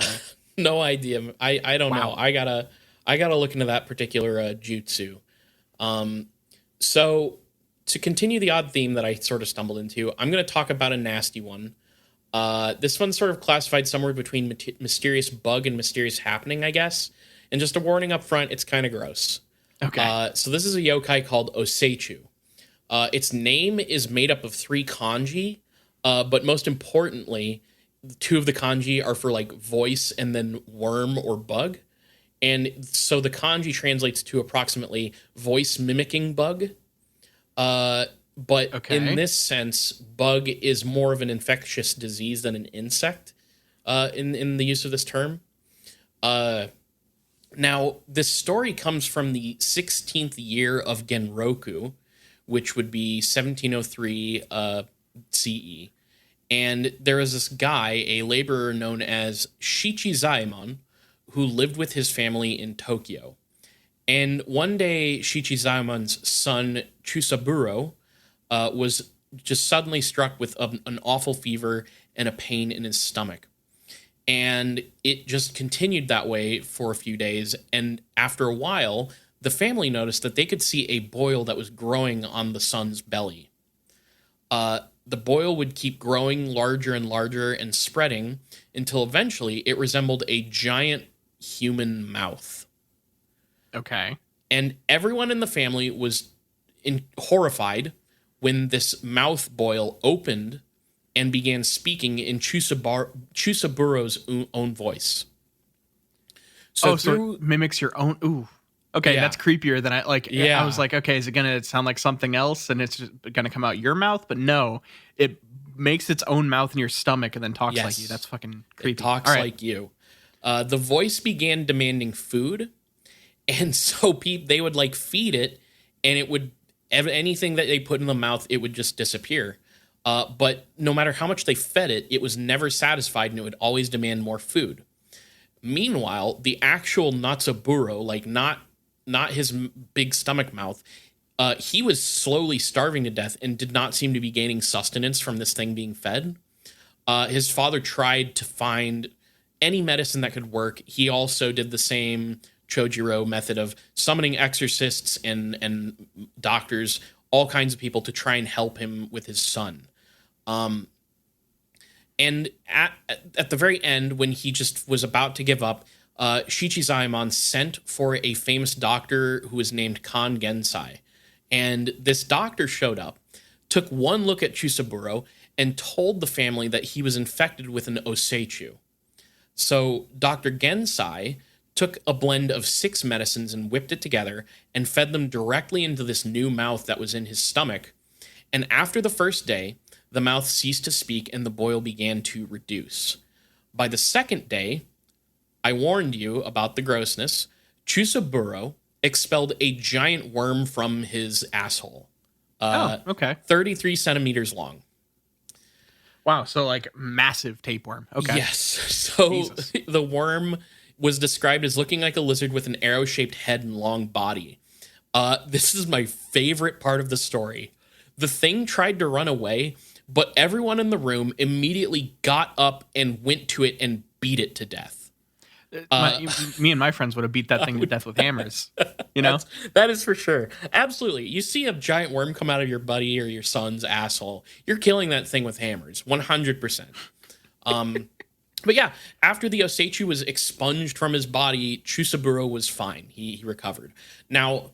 no idea. I don't know. I gotta look into that particular jutsu. So to continue the odd theme that I sort of stumbled into, I'm going to talk about a nasty one. This one's sort of classified somewhere between mysterious bug and mysterious happening, I guess. And just a warning up front, it's kind of gross. okay. So this is a yokai called Oseichu. Its name is made up of 3 kanji, but most importantly, 2 of the kanji are for like voice and then worm or bug. And so the kanji translates to approximately voice mimicking bug. But in this sense, bug is more of an infectious disease than an insect in the use of this term. Now, this story comes from the 16th year of Genroku, which would be 1703 CE. And there is this guy, a laborer known as Shichizaemon, who lived with his family in Tokyo. And one day, Shichizaemon's son, Chusaburo, was just suddenly struck with an awful fever and a pain in his stomach. And it just continued that way for a few days. And after a while, the family noticed that they could see a boil that was growing on the son's belly. The boil would keep growing larger and larger and spreading until eventually it resembled a giant human mouth. Okay. And everyone in the family was horrified when this mouth boil opened and began speaking in Chusaburo's own voice. So it mimics your own. Ooh. Okay, that's creepier than I like. Yeah. I was like, okay, is it gonna sound like something else, and it's just gonna come out your mouth? But no, it makes its own mouth in your stomach and then talks like you. That's fucking creepy. It talks like you. The voice began demanding food, and so they would like feed it, and it would anything that they put in the mouth, it would just disappear. But no matter how much they fed it, it was never satisfied, and it would always demand more food. Meanwhile, the actual Natsuburo, like not his big stomach mouth, he was slowly starving to death and did not seem to be gaining sustenance from this thing being fed. His father tried to find any medicine that could work. He also did the same Chojiro method of summoning exorcists and doctors, all kinds of people to try and help him with his son. And at the very end, when he just was about to give up, Shichizaemon sent for a famous doctor who was named Kan Gensai. And this doctor showed up, took one look at Chusaburo, and told the family that he was infected with an Oseichu. So Dr. Gensai took a blend of 6 medicines and whipped it together and fed them directly into this new mouth that was in his stomach. And after the first day, the mouth ceased to speak and the boil began to reduce. By the second day, I warned you about the grossness, Chusaburo expelled a giant worm from his asshole. Okay. 33 centimeters long. Wow, so like massive tapeworm. Okay. Yes. So Jesus. The worm was described as looking like a lizard with an arrow-shaped head and long body. This is my favorite part of the story. The thing tried to run away, but everyone in the room immediately got up and went to it and beat it to death. Me and my friends would have beat that thing to death with hammers. You know? That is for sure. Absolutely. You see a giant worm come out of your buddy or your son's asshole, you're killing that thing with hammers. 100%. But yeah, after the Oseichu was expunged from his body, Chusaburo was fine. He recovered. Now,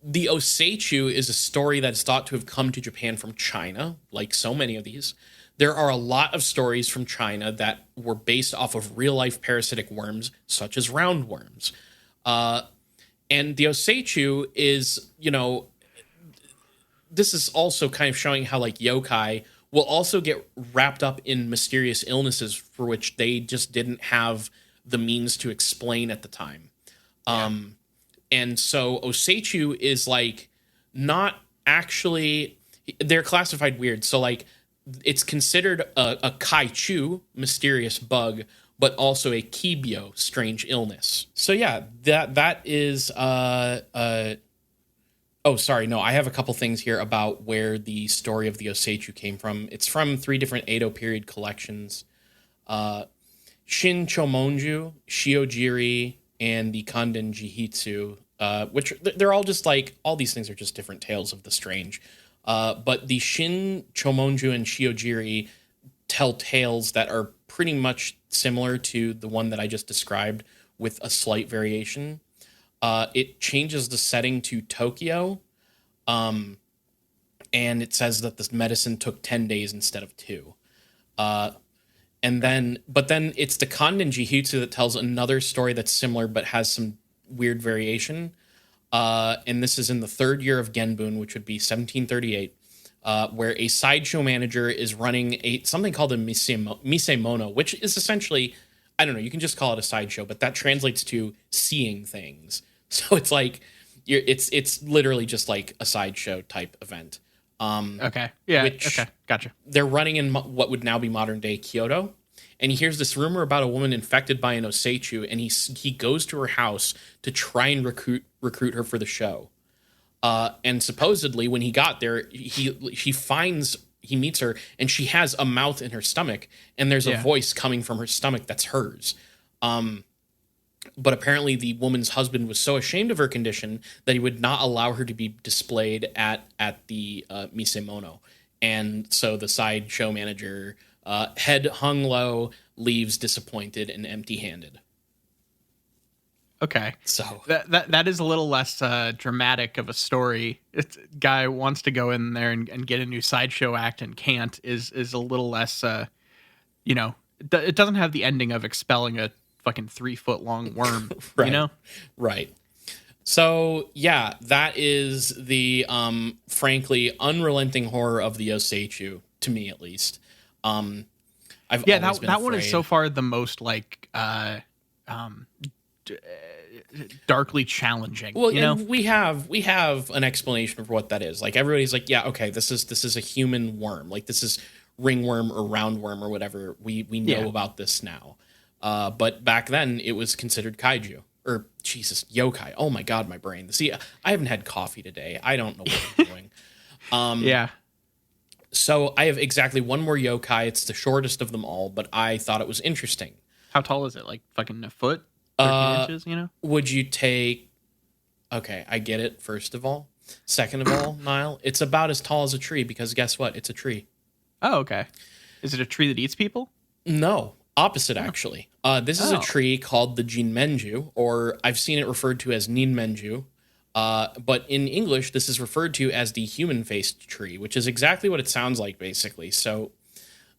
the Oseichu is a story that's thought to have come to Japan from China, like so many of these. There are a lot of stories from China that were based off of real-life parasitic worms, such as roundworms. And the Oseichu is, this is also kind of showing how, like, yokai will also get wrapped up in mysterious illnesses for which they just didn't have the means to explain at the time. Yeah. And so Oseichu is, like, not actually... They're classified weird. So, like, it's considered a kaichu, mysterious bug, but also a kibyo, strange illness. So yeah, that is oh, sorry, no, I have a couple things here about where the story of the Oseichu came from. It's from 3 different Edo period collections. Shin Chomonju, Shiojiri, and the Kanden Jihitsu, which they're all just like, all these things are just different tales of the strange. But the Shin, Chomonju, and Shiojiri tell tales that are pretty much similar to the one that I just described with a slight variation. It changes the setting to Tokyo, and it says that this medicine took 10 days instead of 2. But then it's the Kanden Jihitsu that tells another story that's similar but has some weird variation. And this is in the 3rd year of Genbun, which would be 1738, where a sideshow manager is running something called a misemono, which is essentially, I don't know, you can just call it a sideshow, but that translates to seeing things. So it's like, it's literally just like a sideshow type event. Okay. Yeah. Okay. Gotcha. They're running in what would now be modern day Kyoto. And he hears this rumor about a woman infected by an Oseichu, and he goes to her house to try and recruit her for the show. And supposedly, when he got there, he meets her, and she has a mouth in her stomach, and there's a voice coming from her stomach that's hers. But apparently, the woman's husband was so ashamed of her condition that he would not allow her to be displayed at the misemono. And so the side show manager, head hung low, leaves disappointed and empty-handed. Okay, so that is a little less dramatic of a story. Guy wants to go in there and get a new sideshow act and can't is a little less. It doesn't have the ending of expelling a fucking 3-foot long worm. Right. Right. So yeah, that is the frankly unrelenting horror of the Oseichu, to me at least. That one is so far the most like darkly challenging. Well, and we have an explanation for what that is. Like, everybody's like, yeah, okay, this is a human worm. Like, this is ringworm or roundworm or whatever. We know about this now. But back then it was considered kaiju, or Jesus, yokai. Oh my God, my brain. See, I haven't had coffee today. I don't know what I'm doing. Yeah. So I have exactly one more yokai. It's the shortest of them all, but I thought it was interesting. How tall is it? Like fucking a foot? 13 inches, you know? Would you take... Okay, I get it, first of all. Second of all, Niall, it's about as tall as a tree because guess what? It's a tree. Oh, okay. Is it a tree that eats people? No, opposite actually. This is a Oh. tree called the Jinmenju, or I've seen it referred to as Ninmenju. But in English, this is referred to as the human-faced tree, which is exactly what it sounds like, basically. So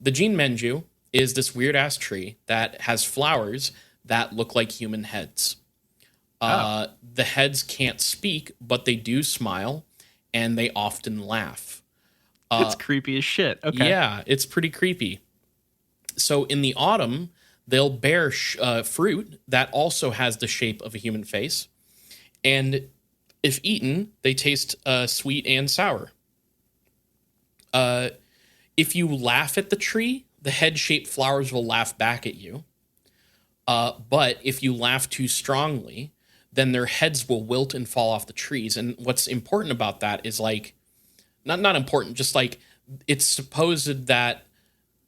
the Jinmenju is this weird-ass tree that has flowers that look like human heads. The heads can't speak, but they do smile, and they often laugh. It's creepy as shit. Okay. Yeah, it's pretty creepy. So in the autumn, they'll bear fruit that also has the shape of a human face. And if eaten, they taste sweet and sour. If you laugh at the tree, the head-shaped flowers will laugh back at you. But if you laugh too strongly, then their heads will wilt and fall off the trees. And what's important about that is like, not important, just like it's supposed that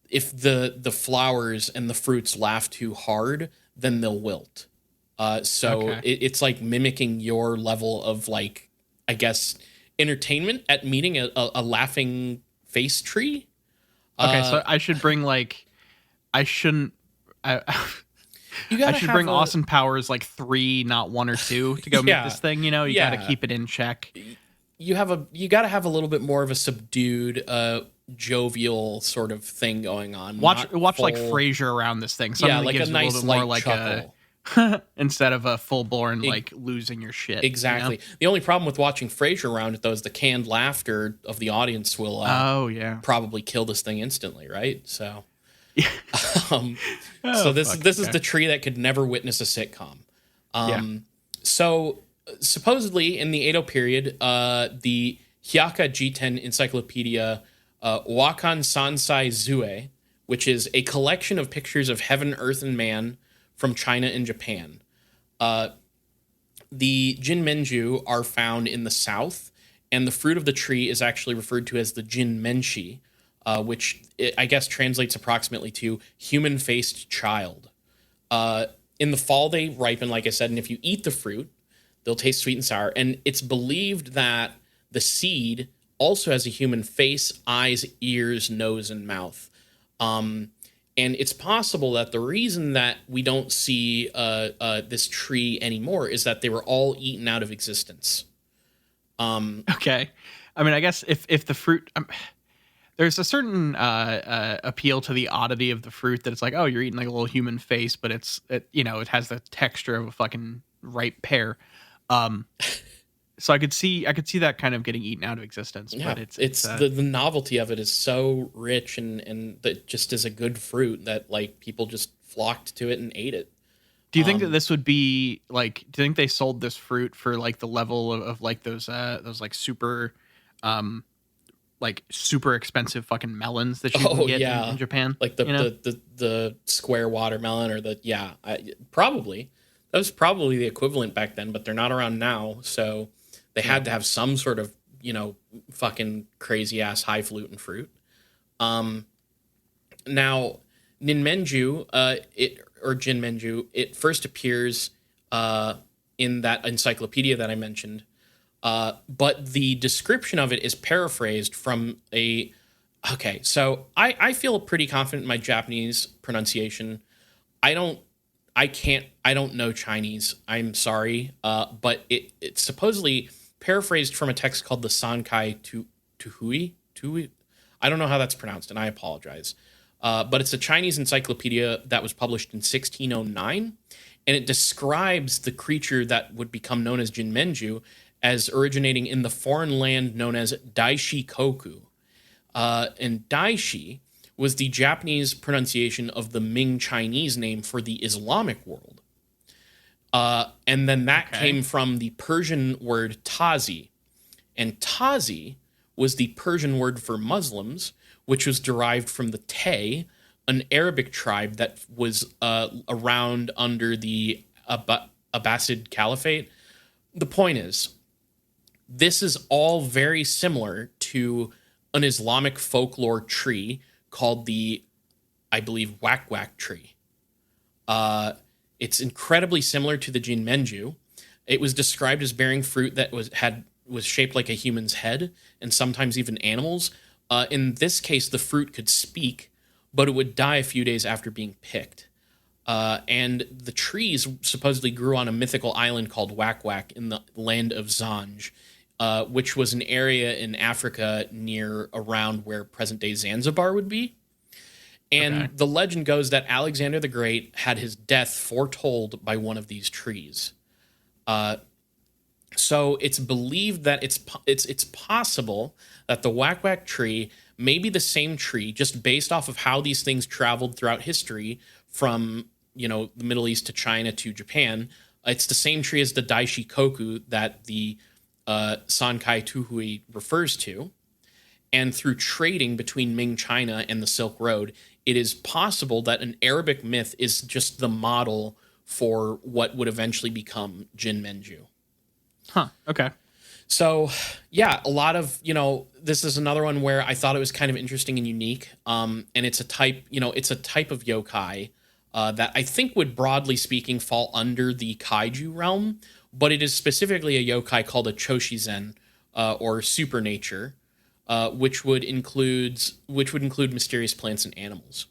if the flowers and the fruits laugh too hard, then they'll wilt. So it's like mimicking your level of like, I guess, entertainment at meeting a laughing face tree. Okay, so I should bring like, I shouldn't. I should bring Austin Powers like 3, not 1 or 2, to go meet this thing. You know, you got to keep it in check. You got to have a little bit more of a subdued, jovial sort of thing going on. Watch like Frasier around this thing. Something that gives a nice, little bit more like chuckle. Instead of a full blown like losing your shit. Exactly. You know? The only problem with watching Frasier around it though is the canned laughter of the audience will probably kill this thing instantly, right? So this is the tree that could never witness a sitcom. So supposedly in the Edo period, the Hyaka Jiten Encyclopedia Wakan Sansai Zue, which is a collection of pictures of heaven, earth, and man from China and Japan. The Jinmenju are found in the south, and the fruit of the tree is actually referred to as the Jinmenshi, which I guess translates approximately to human-faced child. In the fall, they ripen, like I said, and if you eat the fruit, they'll taste sweet and sour. And it's believed that the seed also has a human face, eyes, ears, nose, and mouth. And it's possible that the reason that we don't see this tree anymore is that they were all eaten out of existence. Okay. I mean, I guess if the fruit... there's a certain appeal to the oddity of the fruit that it's like, oh, you're eating like a little human face, but it has the texture of a fucking ripe pear. So I could see that kind of getting eaten out of existence. Yeah, but it's the novelty of it is so rich and that just is a good fruit that like people just flocked to it and ate it. Do you think that this would be like? Do you think they sold this fruit for like the level of like those like super, like super expensive fucking melons that you can get in Japan? Like the square watermelon or probably. That was probably the equivalent back then, but they're not around now. So they had to have some sort of, fucking crazy ass highfalutin fruit. Now, Ninmenju, Jinmenju, it first appears in that encyclopedia that I mentioned. But the description of it is paraphrased from okay, so I feel pretty confident in my Japanese pronunciation. I don't know Chinese. I'm sorry. But it's supposedly paraphrased from a text called the Sankai Tuhui. I don't know how that's pronounced, and I apologize. But it's a Chinese encyclopedia that was published in 1609, and it describes the creature that would become known as Jinmenju as originating in the foreign land known as Daishi Koku. And Daishi was the Japanese pronunciation of the Ming Chinese name for the Islamic world. And then that came from the Persian word Tazi. And Tazi was the Persian word for Muslims, which was derived from the Tay, an Arabic tribe that was around under the Abbasid Caliphate. The point is, this is all very similar to an Islamic folklore tree called the, I believe, Wak tree. It's incredibly similar to the Jinmenju. It was described as bearing fruit that was shaped like a human's head, and sometimes even animals. In this case, the fruit could speak, but it would die a few days after being picked. And the trees supposedly grew on a mythical island called Wak in the land of Zanj, which was an area in Africa near around where present-day Zanzibar would be. And the legend goes that Alexander the Great had his death foretold by one of these trees. So it's believed that it's possible that the Wak tree may be the same tree, just based off of how these things traveled throughout history from, the Middle East to China to Japan. It's the same tree as the Daishi Koku that the Sankai Tuhui refers to. And through trading between Ming China and the Silk Road, it is possible that an Arabic myth is just the model for what would eventually become Jinmenju. Huh. Okay. So, yeah, a lot of, this is another one where I thought it was kind of interesting and unique. And it's a type, it's a type of yokai that I think would, broadly speaking, fall under the kaiju realm, but it is specifically a yokai called a Choshizen, or supernature, which would include mysterious plants and animals.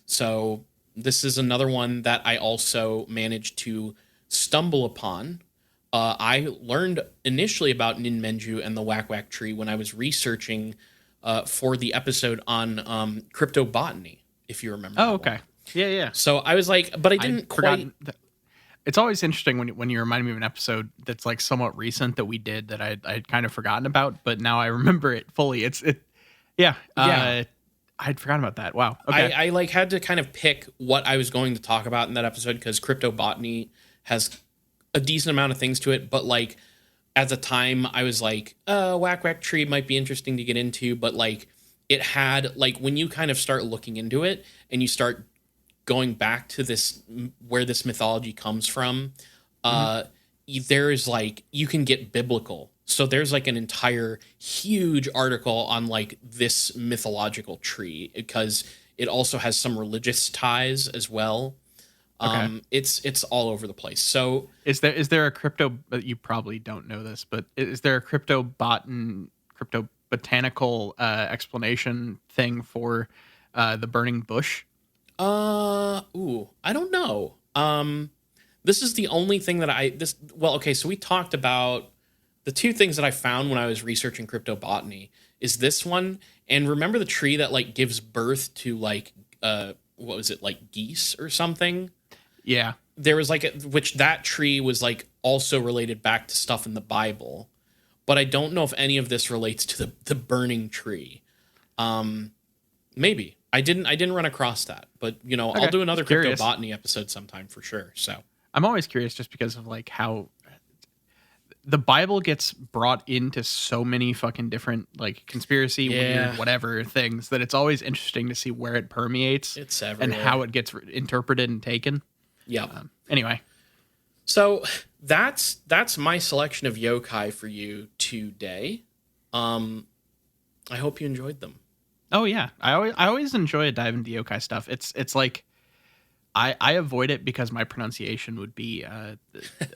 So this is another one that I also managed to stumble upon. I learned initially about Ninmenju and the Wak tree when I was researching for the episode on cryptobotany, if you remember. Oh, okay. Yeah. So I was like, but I didn't quite. It's always interesting when you remind me of an episode that's like somewhat recent that we did that I'd kind of forgotten about, but now I remember it fully. I'd forgotten about that. Wow. Okay. I like had to kind of pick what I was going to talk about in that episode because cryptobotany has a decent amount of things to it, but like at the time I was like, Wak tree might be interesting to get into, but like it had like when you kind of start looking into it and you start going back to this where this mythology comes from, there's like you can get biblical. So there's like an entire huge article on like this mythological tree because it also has some religious ties as well. Okay. It's all over the place. So is there a crypto? You probably don't know this, but is there a crypto botanical explanation thing for the burning bush? I don't know. This is the only thing that so we talked about the two things that I found when I was researching cryptobotany is this one. And remember the tree that like gives birth to like, what was it? Like geese or something? Yeah. There was like, which that tree was like also related back to stuff in the Bible, but I don't know if any of this relates to the burning tree. Maybe. I didn't run across that, but Okay. I'll do another Curious. cryptobotany episode sometime for sure. So I'm always curious just because of like how the Bible gets brought into so many fucking different like conspiracy, weird, whatever things that it's always interesting to see where it permeates it's and everywhere. how it gets interpreted and taken. Yeah. Anyway. So that's my selection of yokai for you today. I hope you enjoyed them. Oh yeah, I always enjoy a dive into yokai stuff. It's like I avoid it because my pronunciation would be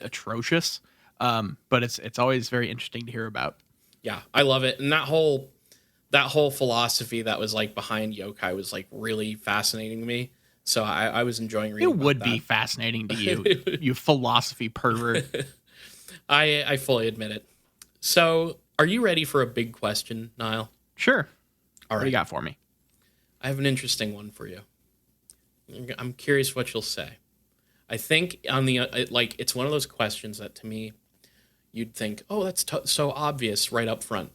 atrocious. But it's always very interesting to hear about. Yeah, I love it, and that whole philosophy that was like behind yokai was like really fascinating to me. So I was enjoying reading. It would about be that. fascinating to you, you philosophy pervert. I fully admit it. So, are you ready for a big question, Niall? Sure. All What do you right. got for me? I have an interesting one for you. I'm curious what you'll say. I think on the it's one of those questions that to me you'd think, oh, that's so obvious right up front.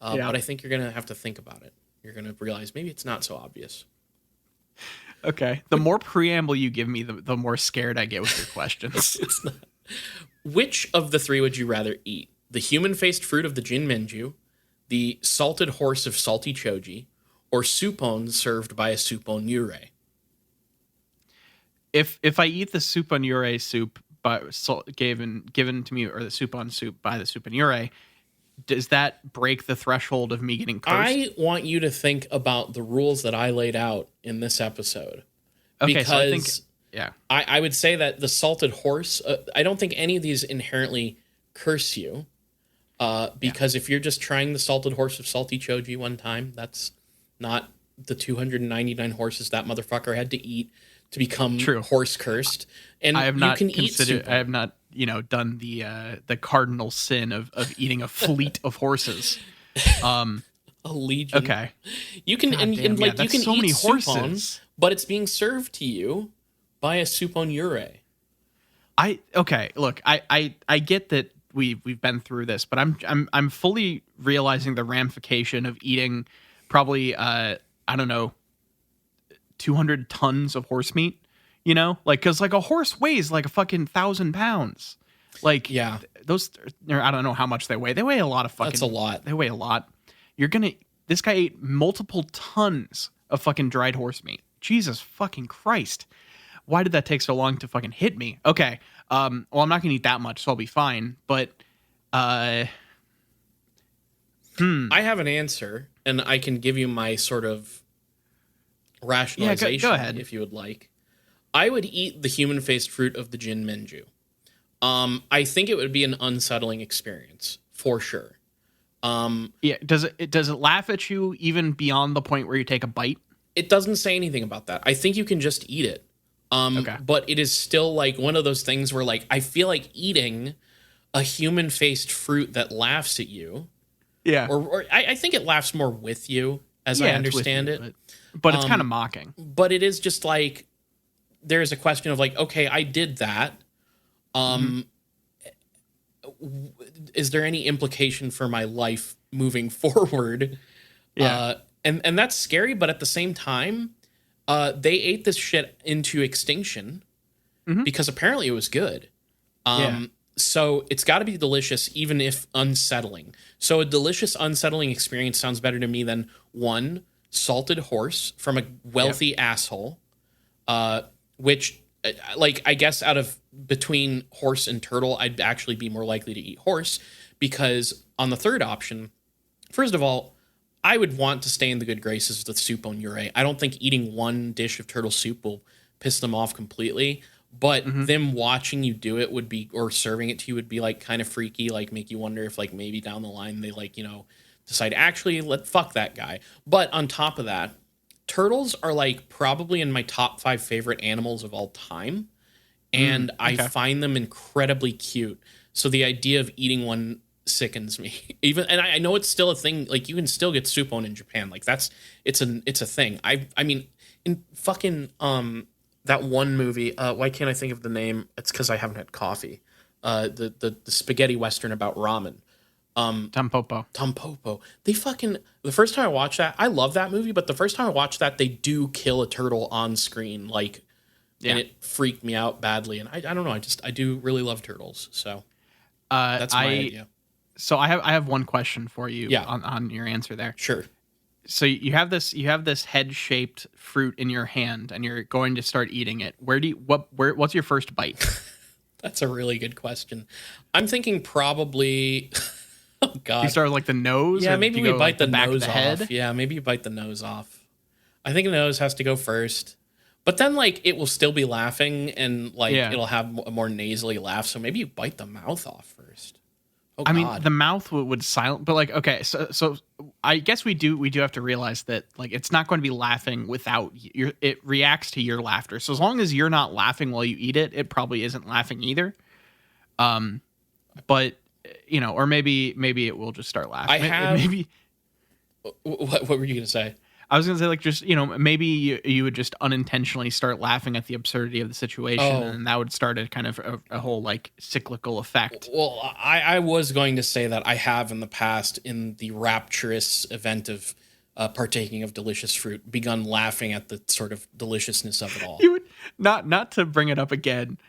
Yeah. But I think you're gonna have to think about it. You're gonna realize maybe it's not so obvious. Okay. The more preamble you give me, the more scared I get with your questions. It's not. Which of the three would you rather eat? The human-faced fruit of the Jinmenju, the salted horse of salty choji, or supon served by a supon yurei? If I eat the soup on Yurei soup given to me, or the soup on soup by the Supinure, does that break the threshold of me getting cursed? I want you to think about the rules that I laid out in this episode. Okay, because so I think, yeah. I would say that the salted horse, I don't think any of these inherently curse you. Because if you're just trying the salted horse of Salty Choji one time, that's not the 299 horses that motherfucker had to eat to become horse cursed. And I have you not can eat soup. I have not, done the cardinal sin of eating a fleet of horses. A legion. Okay. You can God damn, you that's can so eat many horses, but it's being served to you by a supinure. Look, I get that we've been through this, but I'm fully realizing the ramification of eating probably 200 tons of horse meat, because like a horse weighs like a fucking 1,000 pounds. Like, yeah, those, I don't know how much they weigh. They weigh a lot of fucking. That's a lot. They weigh a lot. This guy ate multiple tons of fucking dried horse meat. Jesus fucking Christ. Why did that take so long to fucking hit me? Okay. Well, I'm not gonna eat that much, so I'll be fine. But, I have an answer, and I can give you my sort of rationalization go ahead. if you would like. I would eat the human-faced fruit of the Jin Menju. I think it would be an unsettling experience for sure. Does it laugh at you even beyond the point where you take a bite? It doesn't say anything about that. I think you can just eat it. Okay. But it is still like one of those things where like I feel like eating a human-faced fruit that laughs at you. Yeah. Or I think it laughs more with you, as I understand it. But it's kind of mocking. But it is just like there's a question of like, okay, I did that. Is there any implication for my life moving forward? Yeah. And that's scary, but at the same time, they ate this shit into extinction because apparently it was good. So it's got to be delicious, even if unsettling. So a delicious, unsettling experience sounds better to me than one salted horse from a wealthy asshole, which, like, I guess out of between horse and turtle, I'd actually be more likely to eat horse because on the third option, first of all, I would want to stay in the good graces of the soup on Yurei. I don't think eating one dish of turtle soup will piss them off completely, but them watching you do it would be, or serving it to you would be like kind of freaky, like make you wonder if like maybe down the line they like, decide actually fuck that guy. But on top of that, turtles are like probably in my top 5 favorite animals of all time. And I find them incredibly cute. So the idea of eating one sickens me. Even, and I know it's still a thing. Like you can still get supon in Japan. Like it's a thing. I mean, in fucking that one movie. Why can't I think of the name? It's because I haven't had coffee. The spaghetti western about ramen. Tampopo. They fucking, the first time I watched that, I love that movie, but the first time I watched that, they do kill a turtle on screen, like, and it freaked me out badly. And I don't know, I do really love turtles. So that's my idea. So I have one question for you on your answer there. Sure. So you have this head-shaped fruit in your hand and you're going to start eating it. What's your first bite? That's a really good question. I'm thinking probably oh god. You start with like the nose? Yeah, maybe we bite the back nose of the head? off. Yeah, maybe you bite the nose off. I think the nose has to go first. But then like it will still be laughing and like it'll have a more nasally laugh, so maybe you bite the mouth off first. Oh, I mean, the mouth would silent, but like, okay, so I guess we do have to realize that like it's not going to be laughing without it reacts to your laughter. So as long as you're not laughing while you eat it, it probably isn't laughing either. But or maybe it will just start laughing. What were you gonna say? I was going to say, like, just, maybe you would just unintentionally start laughing at the absurdity of the situation, and that would start a kind of a whole, like, cyclical effect. Well, I was going to say that I have in the past, in the rapturous event of partaking of delicious fruit, begun laughing at the sort of deliciousness of it all. You would, not to bring it up again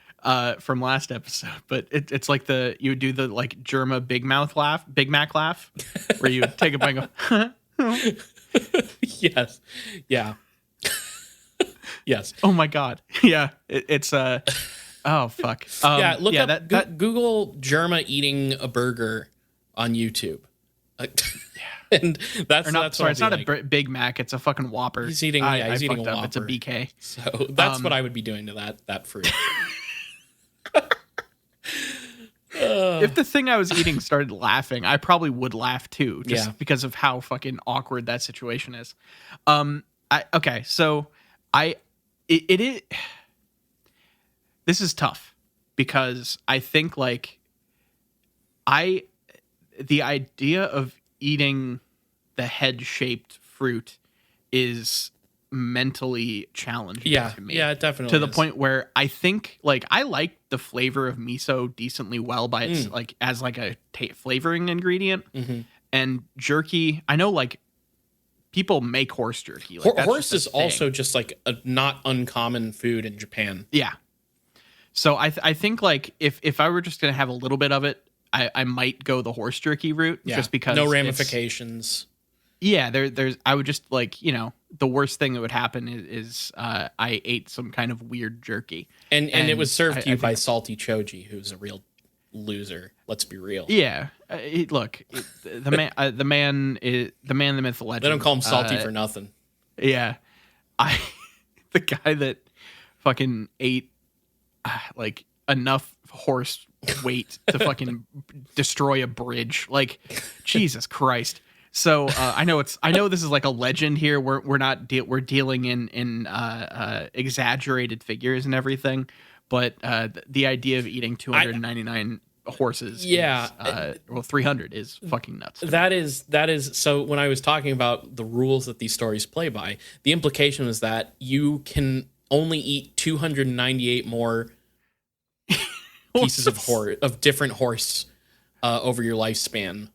from last episode, but it's like you would do the, like, Germa Big Mac laugh, where you take a bite and go, Yes. Yeah. Yes. Oh my God. Yeah. It's Oh fuck. Yeah, look up that Google Germa eating a burger on YouTube. And that's or not. that's Sorry, what it's I'll not be a Big Mac. It's a fucking Whopper. He's eating. He's eating a fucked up. Whopper. It's a BK. So that's what I would be doing to that fruit. If the thing I was eating started laughing, I probably would laugh too, just because of how fucking awkward that situation is. Okay, so it is. This is tough because I think like the idea of eating the head-shaped fruit is mentally challenging to me. Yeah, it definitely to the is. point where I think like I like the flavor of miso decently well by its like as like a flavoring ingredient. And jerky, I know like people make horse jerky. Like, Horse is also just like a not uncommon food in Japan. Yeah. So I think like if I were just gonna have a little bit of it, I might go the horse jerky route just because no ramifications. Yeah, there's. I would just like the worst thing that would happen is I ate some kind of weird jerky, and it was served to you by Salty Choji, who's a real loser. Let's be real. Yeah, the man, the myth, the legend. They don't call him Salty for nothing. Yeah, the guy that fucking ate like enough horse weight to fucking destroy a bridge. Like, Jesus Christ. So I know this is like a legend here. We're dealing in exaggerated figures and everything, but the idea of eating 299 horses, is, 300 is fucking nuts. That is. So when I was talking about the rules that these stories play by, the implication was that you can only eat 298 more pieces of different horse over your lifespan.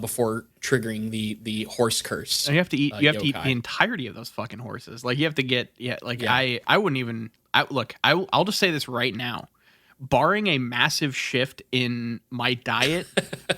Before triggering the horse curse. And you have to eat yokai. the entirety of those fucking horses. Like you have to get I wouldn't even I'll just say this right now. Barring a massive shift in my diet,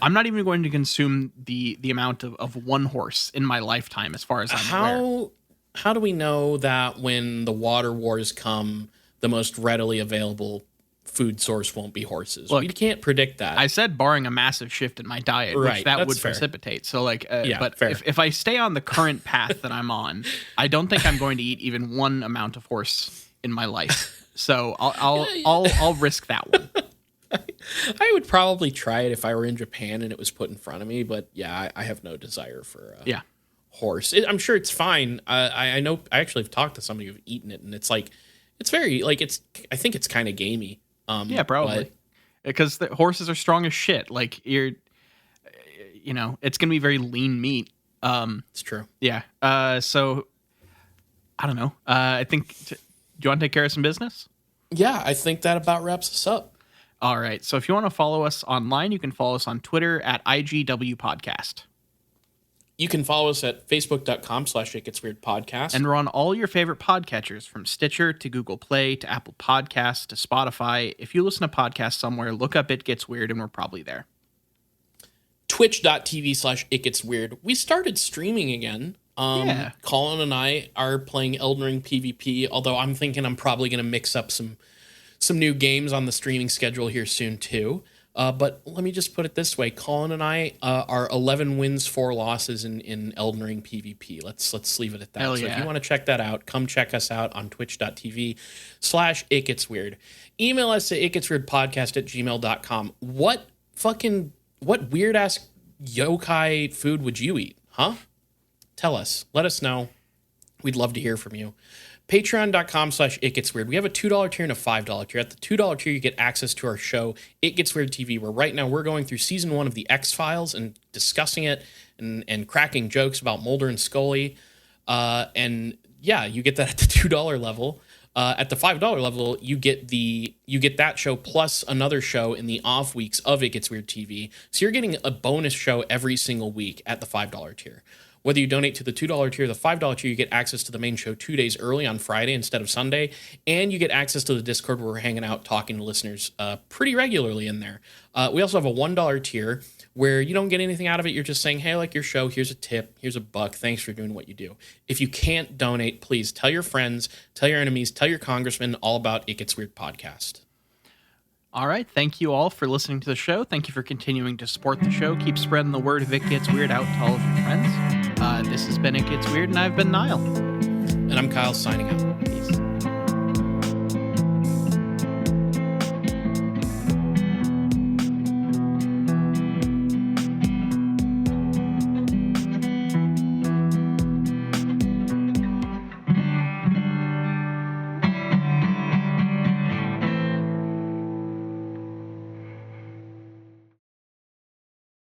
I'm not even going to consume the amount of one horse in my lifetime as far as I'm aware. How do we know that when the water wars come, the most readily available food source won't be horses? Look, we can't predict that. I said barring a massive shift in my diet, right, which that would fair. precipitate. So like, but fair. if I stay on the current path that I'm on, I don't think I'm going to eat even one amount of horse in my life. So I'll risk that one. I would probably try it if I were in Japan and it was put in front of me, but yeah, I have no desire for horse. I'm sure it's fine. I know I actually have talked to somebody who've eaten it, and it's like it's very like I think it's kind of gamey. Yeah, probably because the horses are strong as shit. Like it's gonna be very lean meat. It's true. Yeah. So I don't know. I think. Do you want to take care of some business? Yeah, I think that about wraps us up. All right. So if you want to follow us online, you can follow us on Twitter at IGW Podcast. You can follow us at facebook.com/itgetsweirdpodcast. And we're on all your favorite podcatchers, from Stitcher to Google Play to Apple Podcasts to Spotify. If you listen to podcasts somewhere, look up It Gets Weird and we're probably there. Twitch.tv/itgetsweird. We started streaming again. Colin and I are playing Elden Ring PvP, although I'm thinking I'm probably going to mix up some new games on the streaming schedule here soon too. But let me just put it this way. Colin and I are 11 wins, 4 losses in Elden Ring PvP. Let's leave it at that. Hell so yeah. if you want to check that out, come check us out on twitch.tv/itgetsweird. Email us at itgetsweirdpodcast@gmail.com. What weird ass yokai food would you eat? Huh? Tell us. Let us know. We'd love to hear from you. Patreon.com/itgetsweird. We have a $2 tier and a $5 tier. At the $2 tier, you get access to our show, It Gets Weird TV, where right now we're going through season 1 of The X-Files and discussing it and cracking jokes about Mulder and Scully. And yeah, you get that at the $2 level. At the $5 level, you get that show plus another show in the off weeks of It Gets Weird TV. So you're getting a bonus show every single week at the $5 tier. Whether you donate to the $2 tier or the $5 tier, you get access to the main show 2 days early on Friday instead of Sunday, and you get access to the Discord where we're hanging out talking to listeners pretty regularly in there. We also have a $1 tier where you don't get anything out of it. You're just saying, hey, I like your show. Here's a tip. Here's a buck. Thanks for doing what you do. If you can't donate, please tell your friends, tell your enemies, tell your congressman all about It Gets Weird Podcast. All right. Thank you all for listening to the show. Thank you for continuing to support the show. Keep spreading the word if it gets weird out to all of your friends. This has been It Gets Weird, and I've been Niall. And I'm Kyle signing out. Peace.